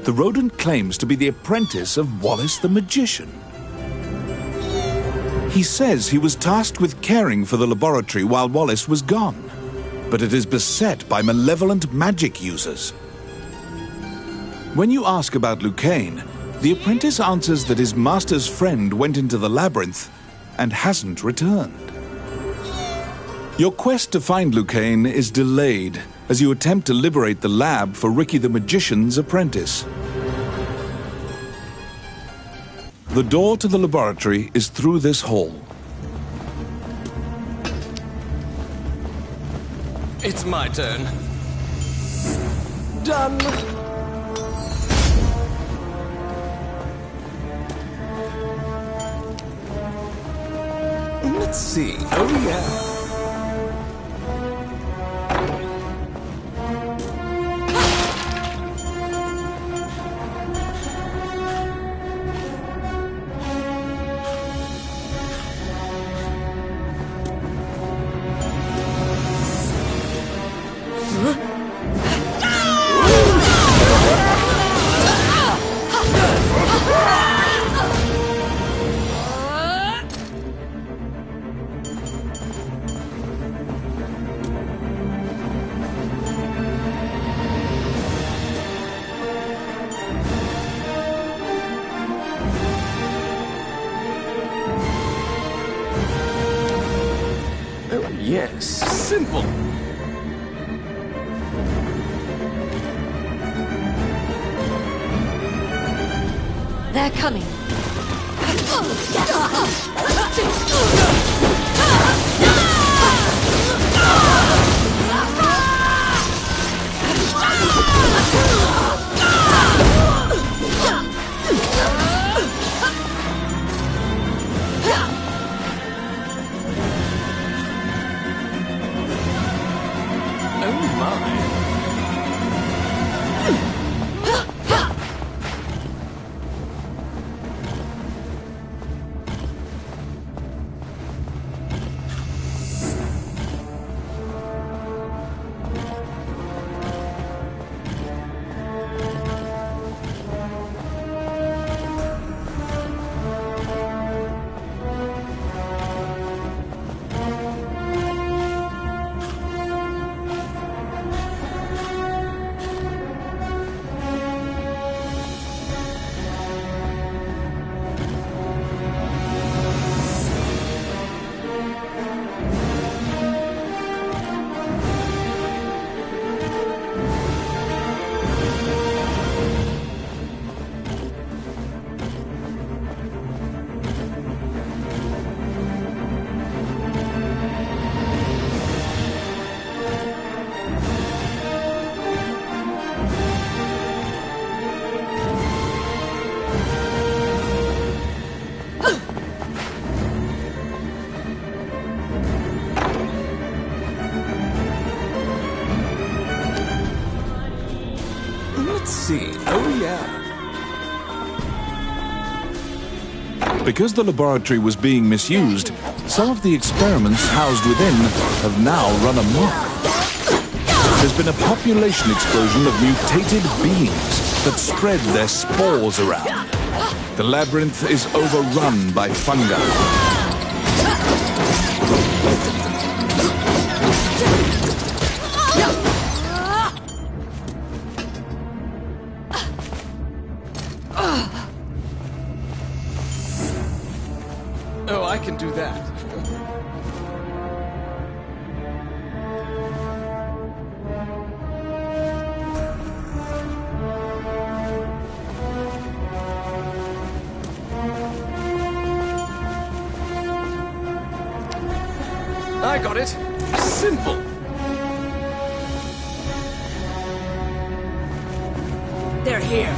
The rodent claims to be the apprentice of Wallace the magician. He says he was tasked with caring for the laboratory while Wallace was gone, but it is beset by malevolent magic users. When you ask about Lucane, the apprentice answers that his master's friend went into the labyrinth and hasn't returned. Your quest to find Lucane is delayed as you attempt to liberate the lab for Ricky the Magician's apprentice. The door to the laboratory is through this hall. It's my turn. Done! Let's see. Oh, yeah. Yes, simple. They're coming. Let's see. Oh, yeah. Because the laboratory was being misused, some of the experiments housed within have now run amok. There's been a population explosion of mutated beings that spread their spores around. The labyrinth is overrun by fungi. Oh, I can do that. I got it. Simple. They're here.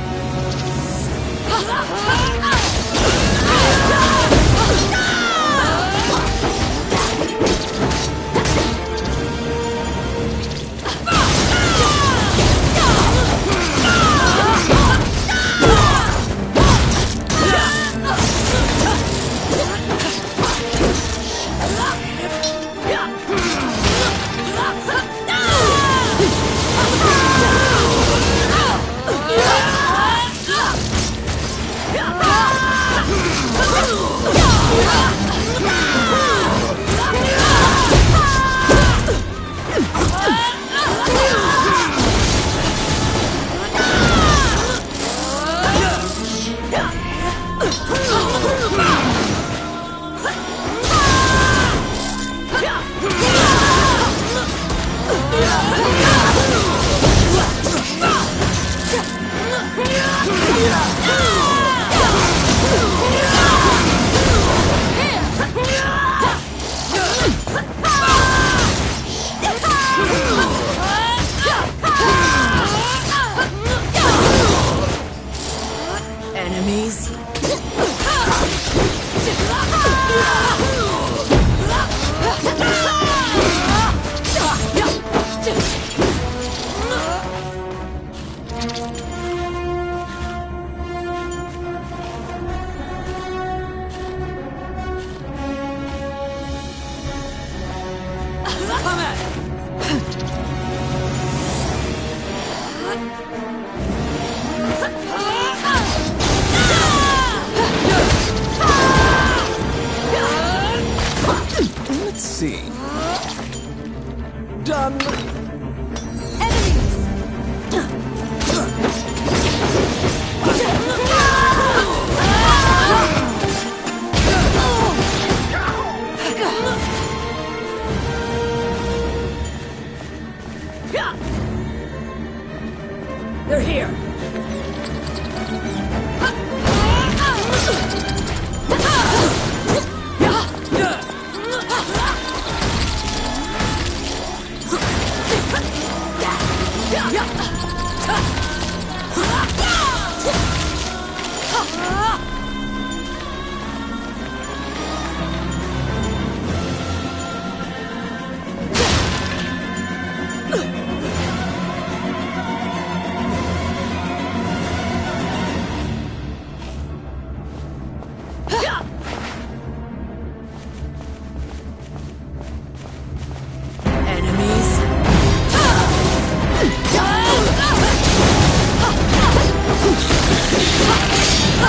Enemies. Let's see. Done. They're here.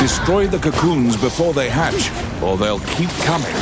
Destroy the cocoons before they hatch, or they'll keep coming.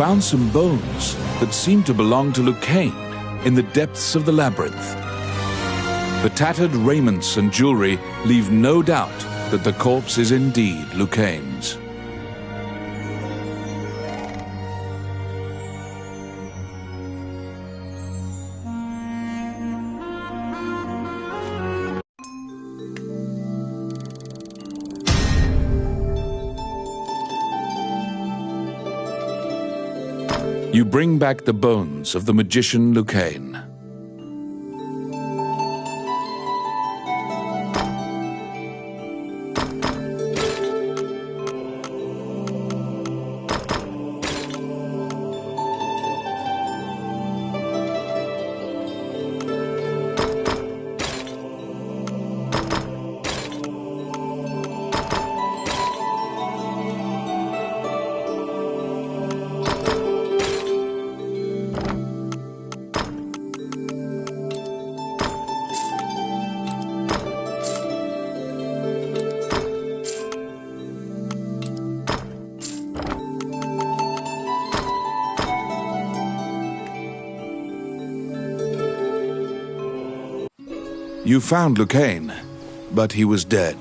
found some bones that seem to belong to Lucane in the depths of the labyrinth. The tattered raiments and jewelry leave no doubt that the corpse is indeed Lucane's. You bring back the bones of the magician Lucane. You found Lucane, but he was dead.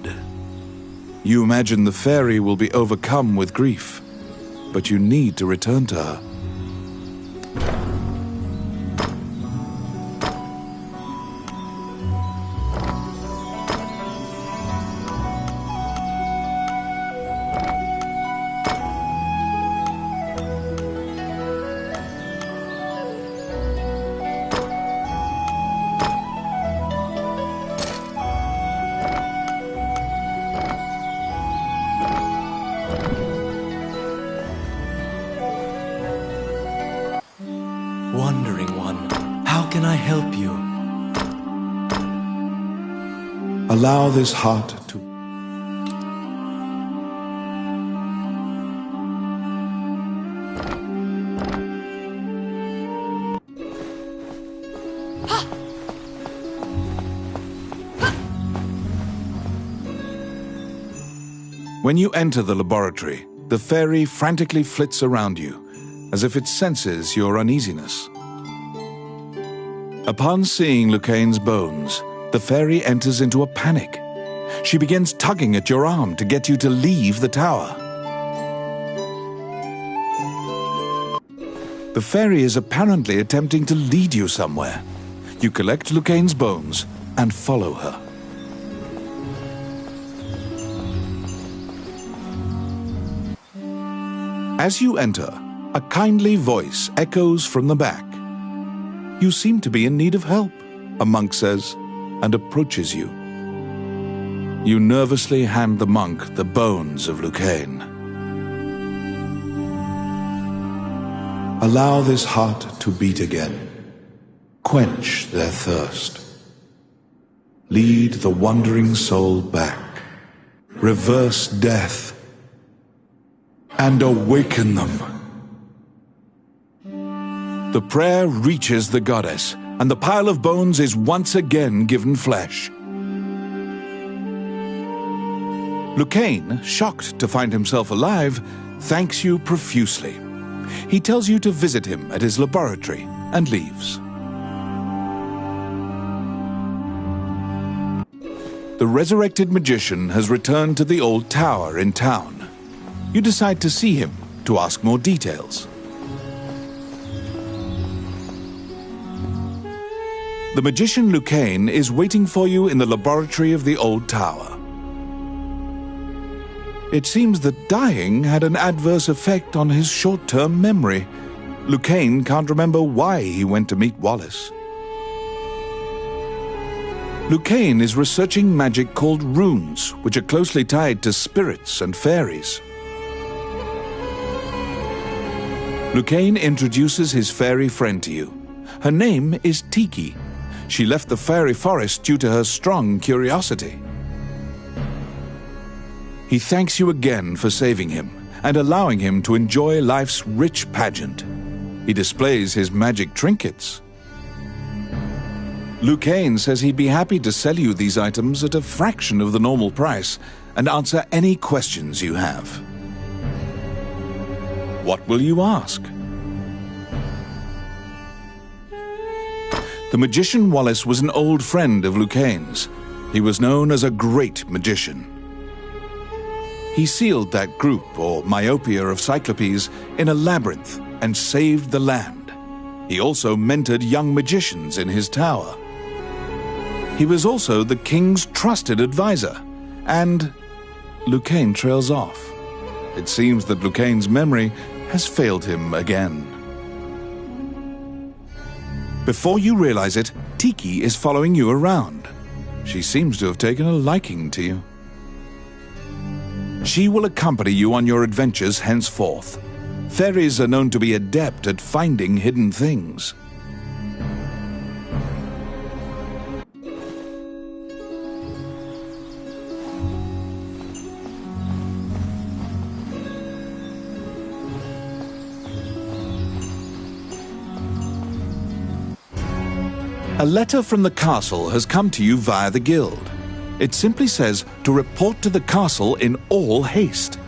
You imagine the fairy will be overcome with grief, but you need to return to her. Wandering one, how can I help you? Allow this heart to... When you enter the laboratory, the fairy frantically flits around you, as if it senses your uneasiness. Upon seeing Lucane's bones, the fairy enters into a panic. She begins tugging at your arm to get you to leave the tower. The fairy is apparently attempting to lead you somewhere. You collect Lucane's bones and follow her. As you enter, a kindly voice echoes from the back. You seem to be in need of help, a monk says, and approaches you. You nervously hand the monk the bones of Lucane. Allow this heart to beat again. Quench their thirst. Lead the wandering soul back. Reverse death. And awaken them. The prayer reaches the goddess, and the pile of bones is once again given flesh. Lucane, shocked to find himself alive, thanks you profusely. He tells you to visit him at his laboratory and leaves. The resurrected magician has returned to the old tower in town. You decide to see him to ask more details. The magician Lucane is waiting for you in the laboratory of the old tower. It seems that dying had an adverse effect on his short-term memory. Lucane can't remember why he went to meet Wallace. Lucane is researching magic called runes, which are closely tied to spirits and fairies. Lucane introduces his fairy friend to you. Her name is Tiki. She left the fairy forest due to her strong curiosity. He thanks you again for saving him and allowing him to enjoy life's rich pageant. He displays his magic trinkets. Lucane says he'd be happy to sell you these items at a fraction of the normal price and answer any questions you have. What will you ask? The magician Wallace was an old friend of Lucane's. He was known as a great magician. He sealed that group, or myopia of Cyclopes, in a labyrinth and saved the land. He also mentored young magicians in his tower. He was also the king's trusted advisor, and Lucane trails off. It seems that Lucane's memory has failed him again. Before you realize it, Tiki is following you around. She seems to have taken a liking to you. She will accompany you on your adventures henceforth. Fairies are known to be adept at finding hidden things. A letter from the castle has come to you via the guild. It simply says to report to the castle in all haste.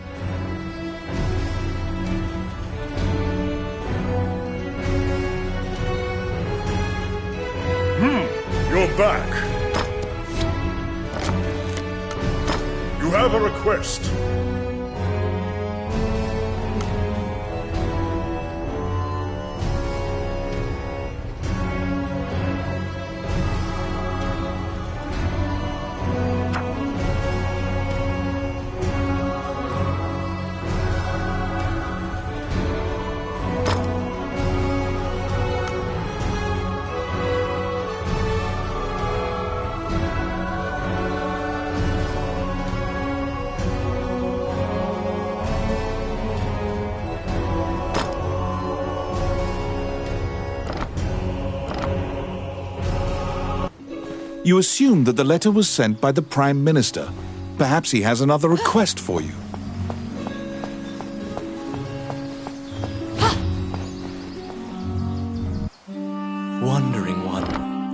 You're back. You have a request. You assume that the letter was sent by the Prime Minister. Perhaps he has another request for you. Wandering one,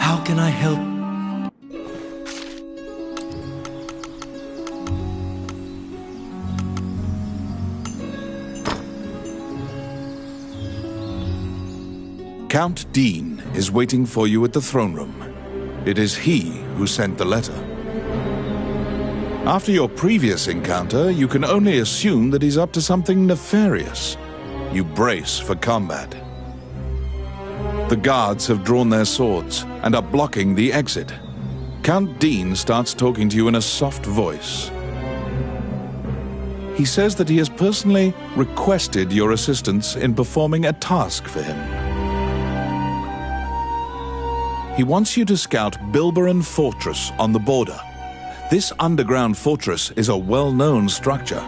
how can I help? Count Dean is waiting for you at the throne room. It is he who sent the letter. After your previous encounter, you can only assume that he's up to something nefarious. You brace for combat. The guards have drawn their swords and are blocking the exit. Count Dean starts talking to you in a soft voice. He says that he has personally requested your assistance in performing a task for him. He wants you to scout Bilberon Fortress on the border. This underground fortress is a well-known structure.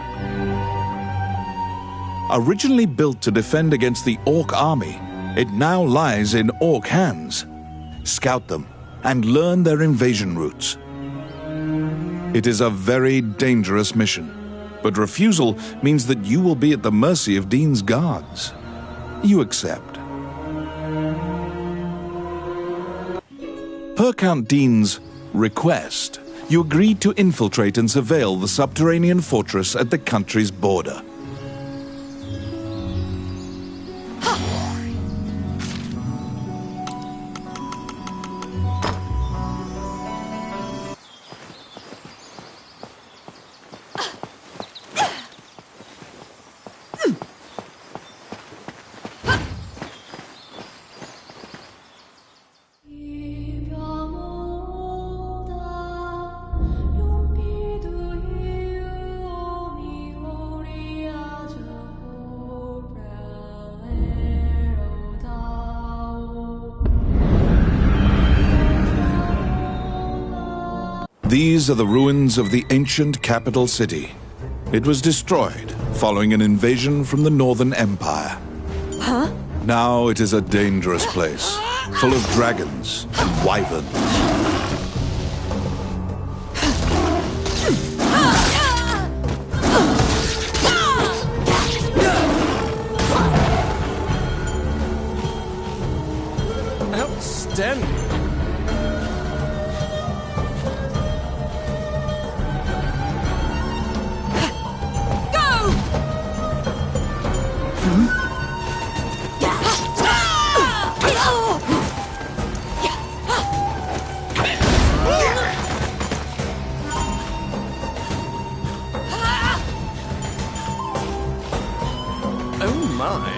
Originally built to defend against the Orc army, it now lies in Orc hands. Scout them and learn their invasion routes. It is a very dangerous mission, but refusal means that you will be at the mercy of Dean's guards. You accept. Per Count Dean's request, you agreed to infiltrate and surveil the subterranean fortress at the country's border. These are the ruins of the ancient capital city. It was destroyed following an invasion from the Northern Empire. Huh? Now it is a dangerous place, full of dragons and wyverns. Outstanding. my.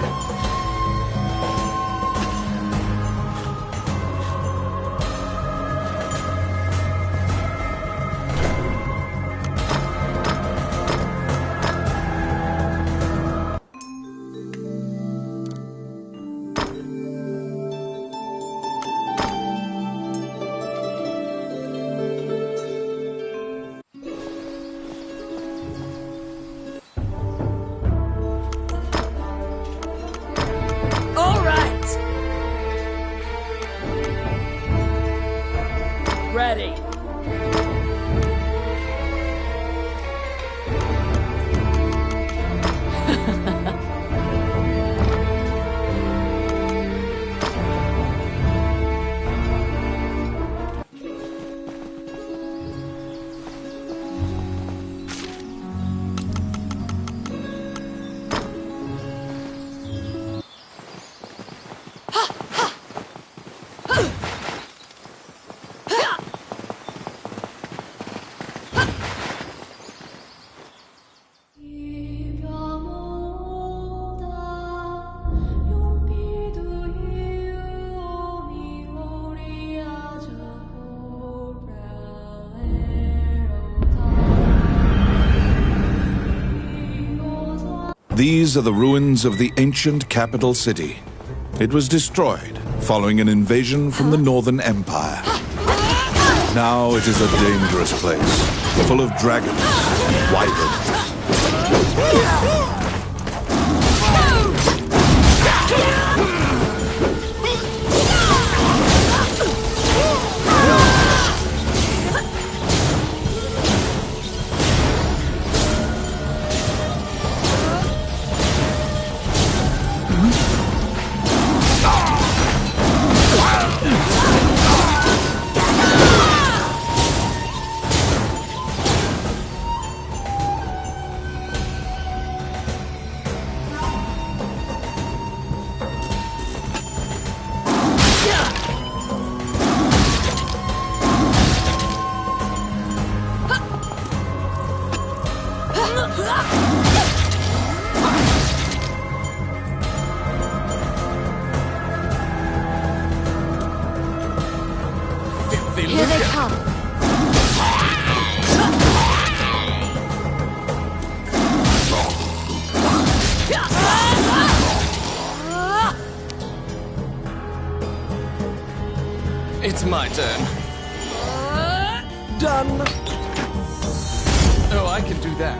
All right. Ready. These are the ruins of the ancient capital city. It was destroyed following an invasion from the Northern Empire. Now it is a dangerous place, full of dragons and wyverns. Here they come. It's my turn. Done. Oh, I can do that.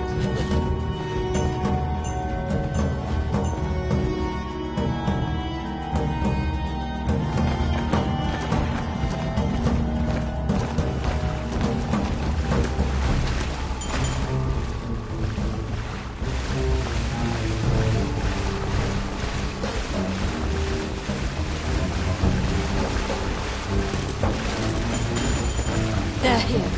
They're here.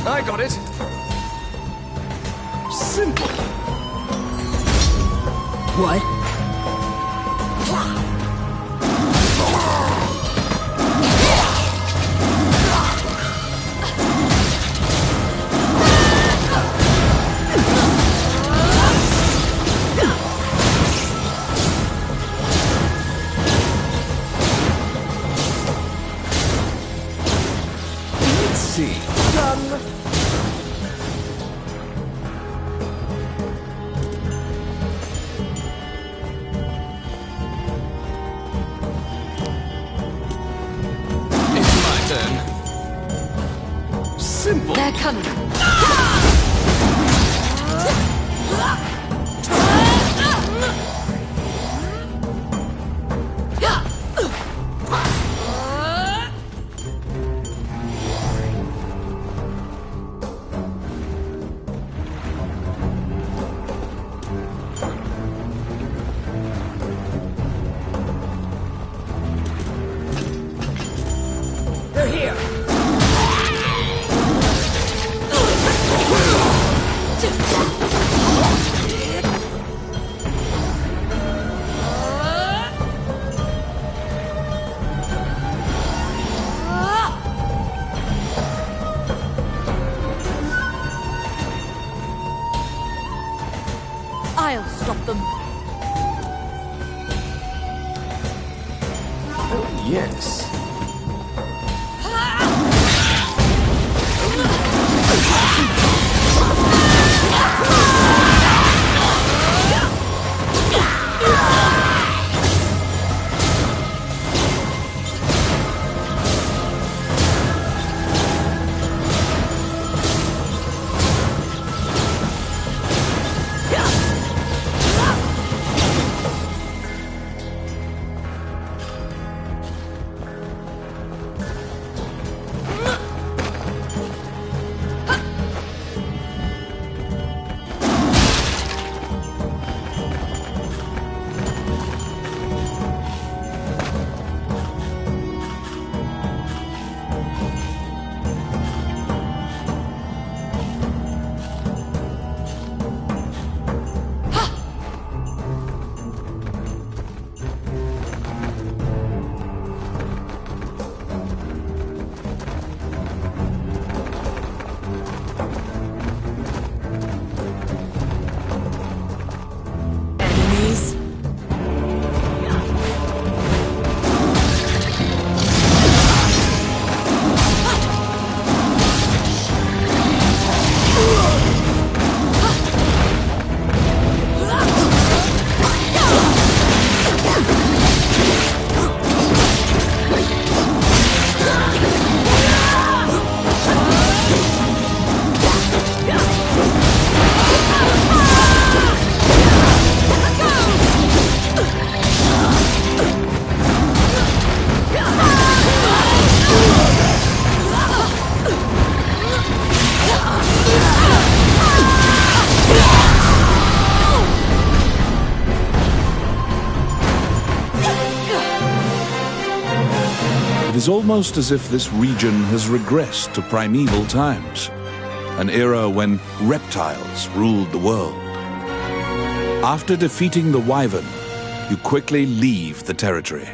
I got it. Simple. What? Let's see. Done. Simple. They're coming. stop them. Oh, yes. It is almost as if this region has regressed to primeval times, an era when reptiles ruled the world. After defeating the Wyvern, you quickly leave the territory.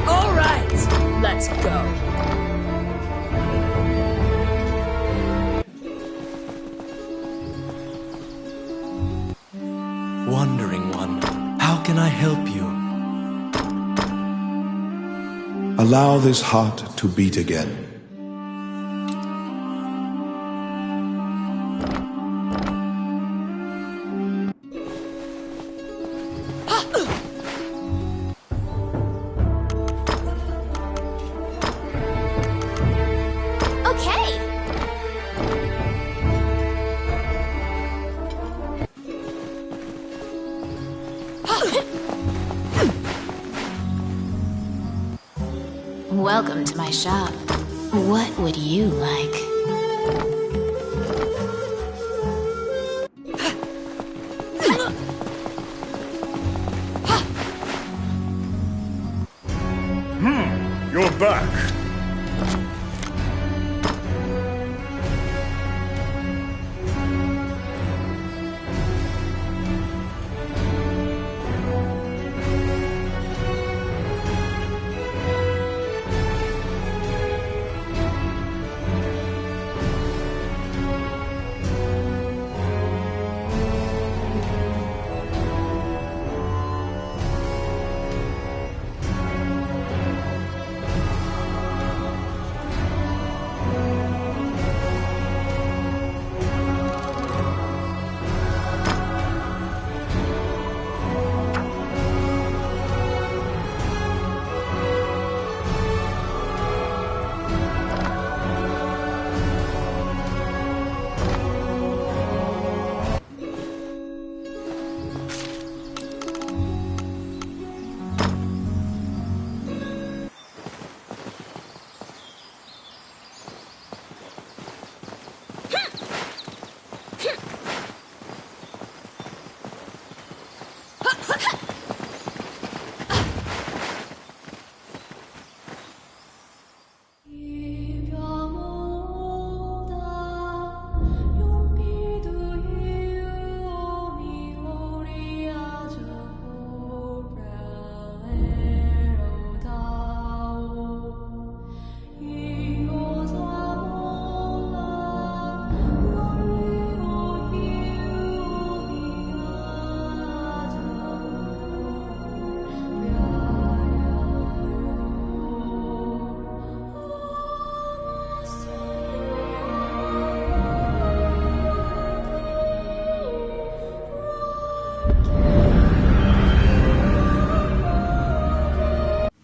All right, let's go. Wandering one, how can I help you? Allow this heart to beat again. Welcome to my shop. What would you like? You're back.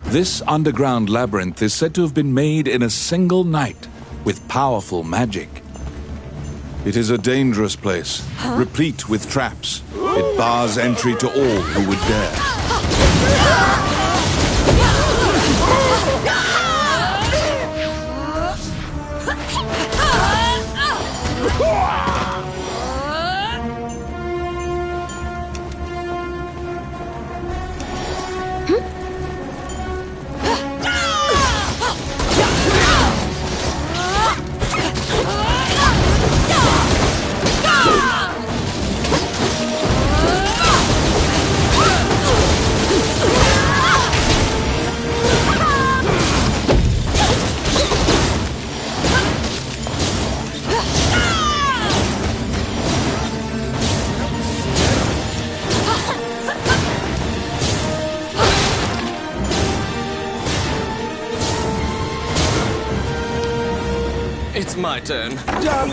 This underground labyrinth is said to have been made in a single night with powerful magic. It is a dangerous place, replete with traps. It bars entry to all who would dare. It's my turn. Done!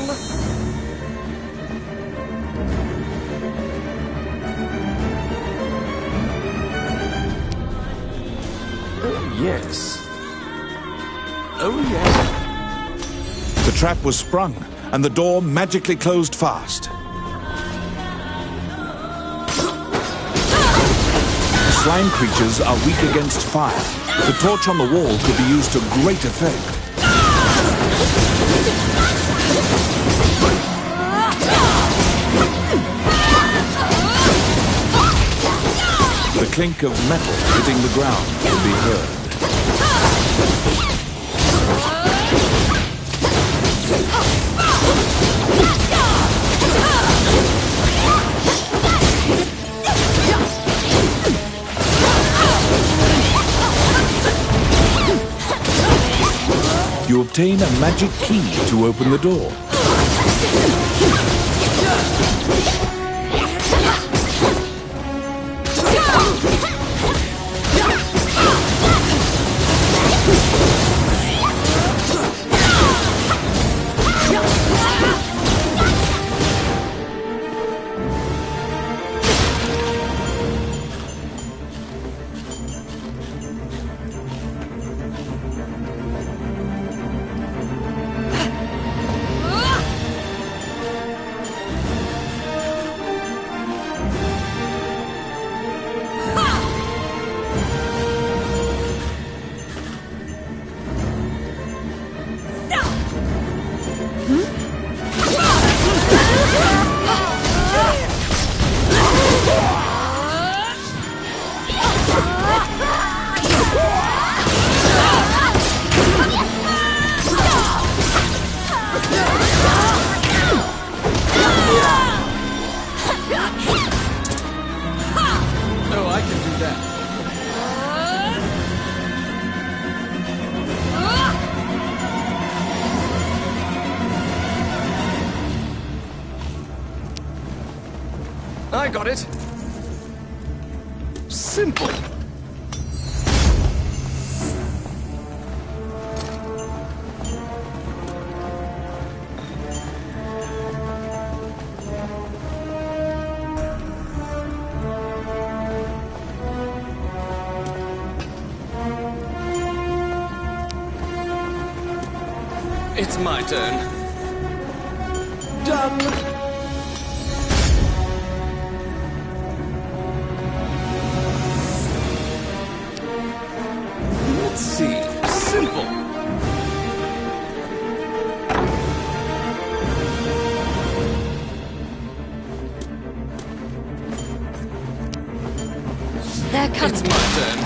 Oh, yes. Oh, yes. The trap was sprung, and the door magically closed fast. The slime creatures are weak against fire. The torch on the wall could be used to great effect. The clink of metal hitting the ground could be heard. You obtain a magic key to open the door. I got it. Simple. It's my turn. Done. Let's see. Simple. There comes It's my turn.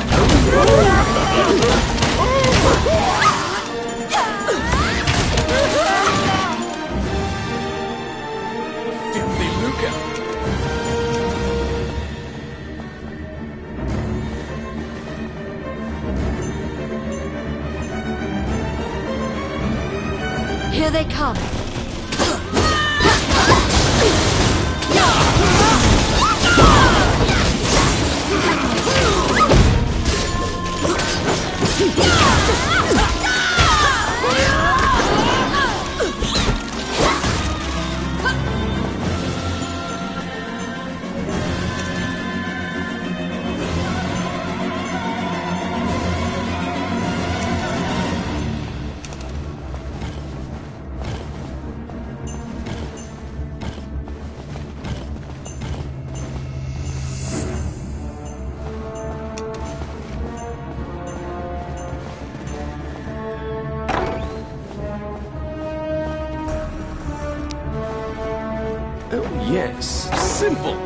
Filthy Luca. Here they come. Oh, yes. Simple.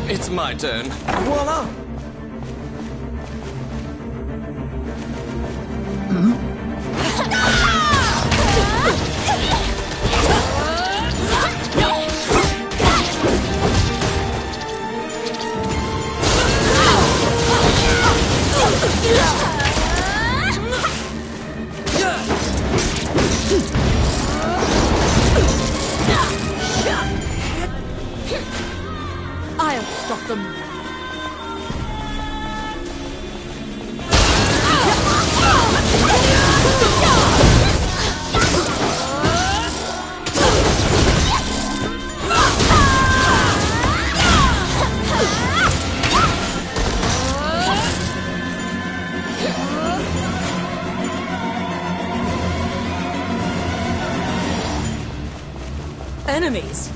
It's my turn. Voila! I'll stop them. Enemies.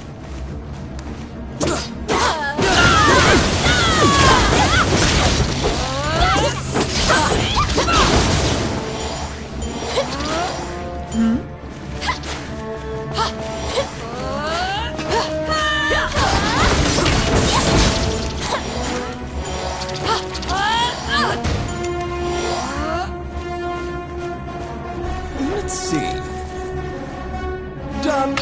Let's see. Done.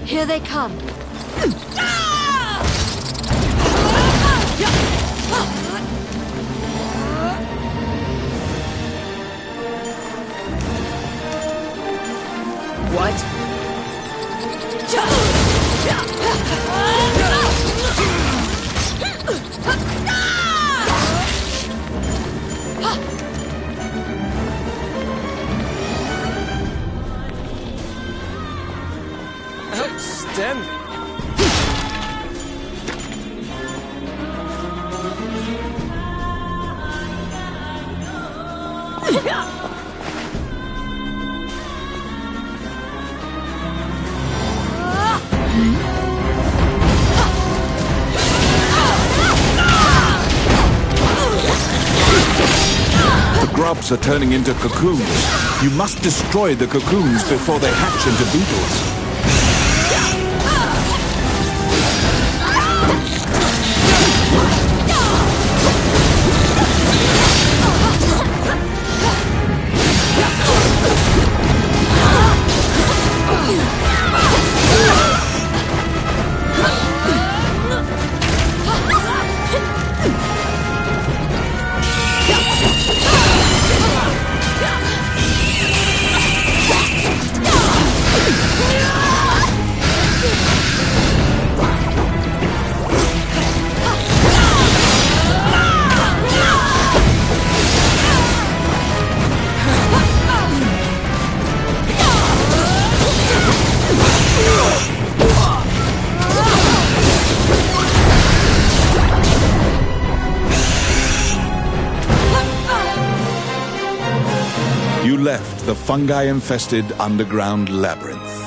Here they come. What? Outstanding. The grubs are turning into cocoons. You must destroy the cocoons before they hatch into beetles. You left the fungi-infested underground labyrinth.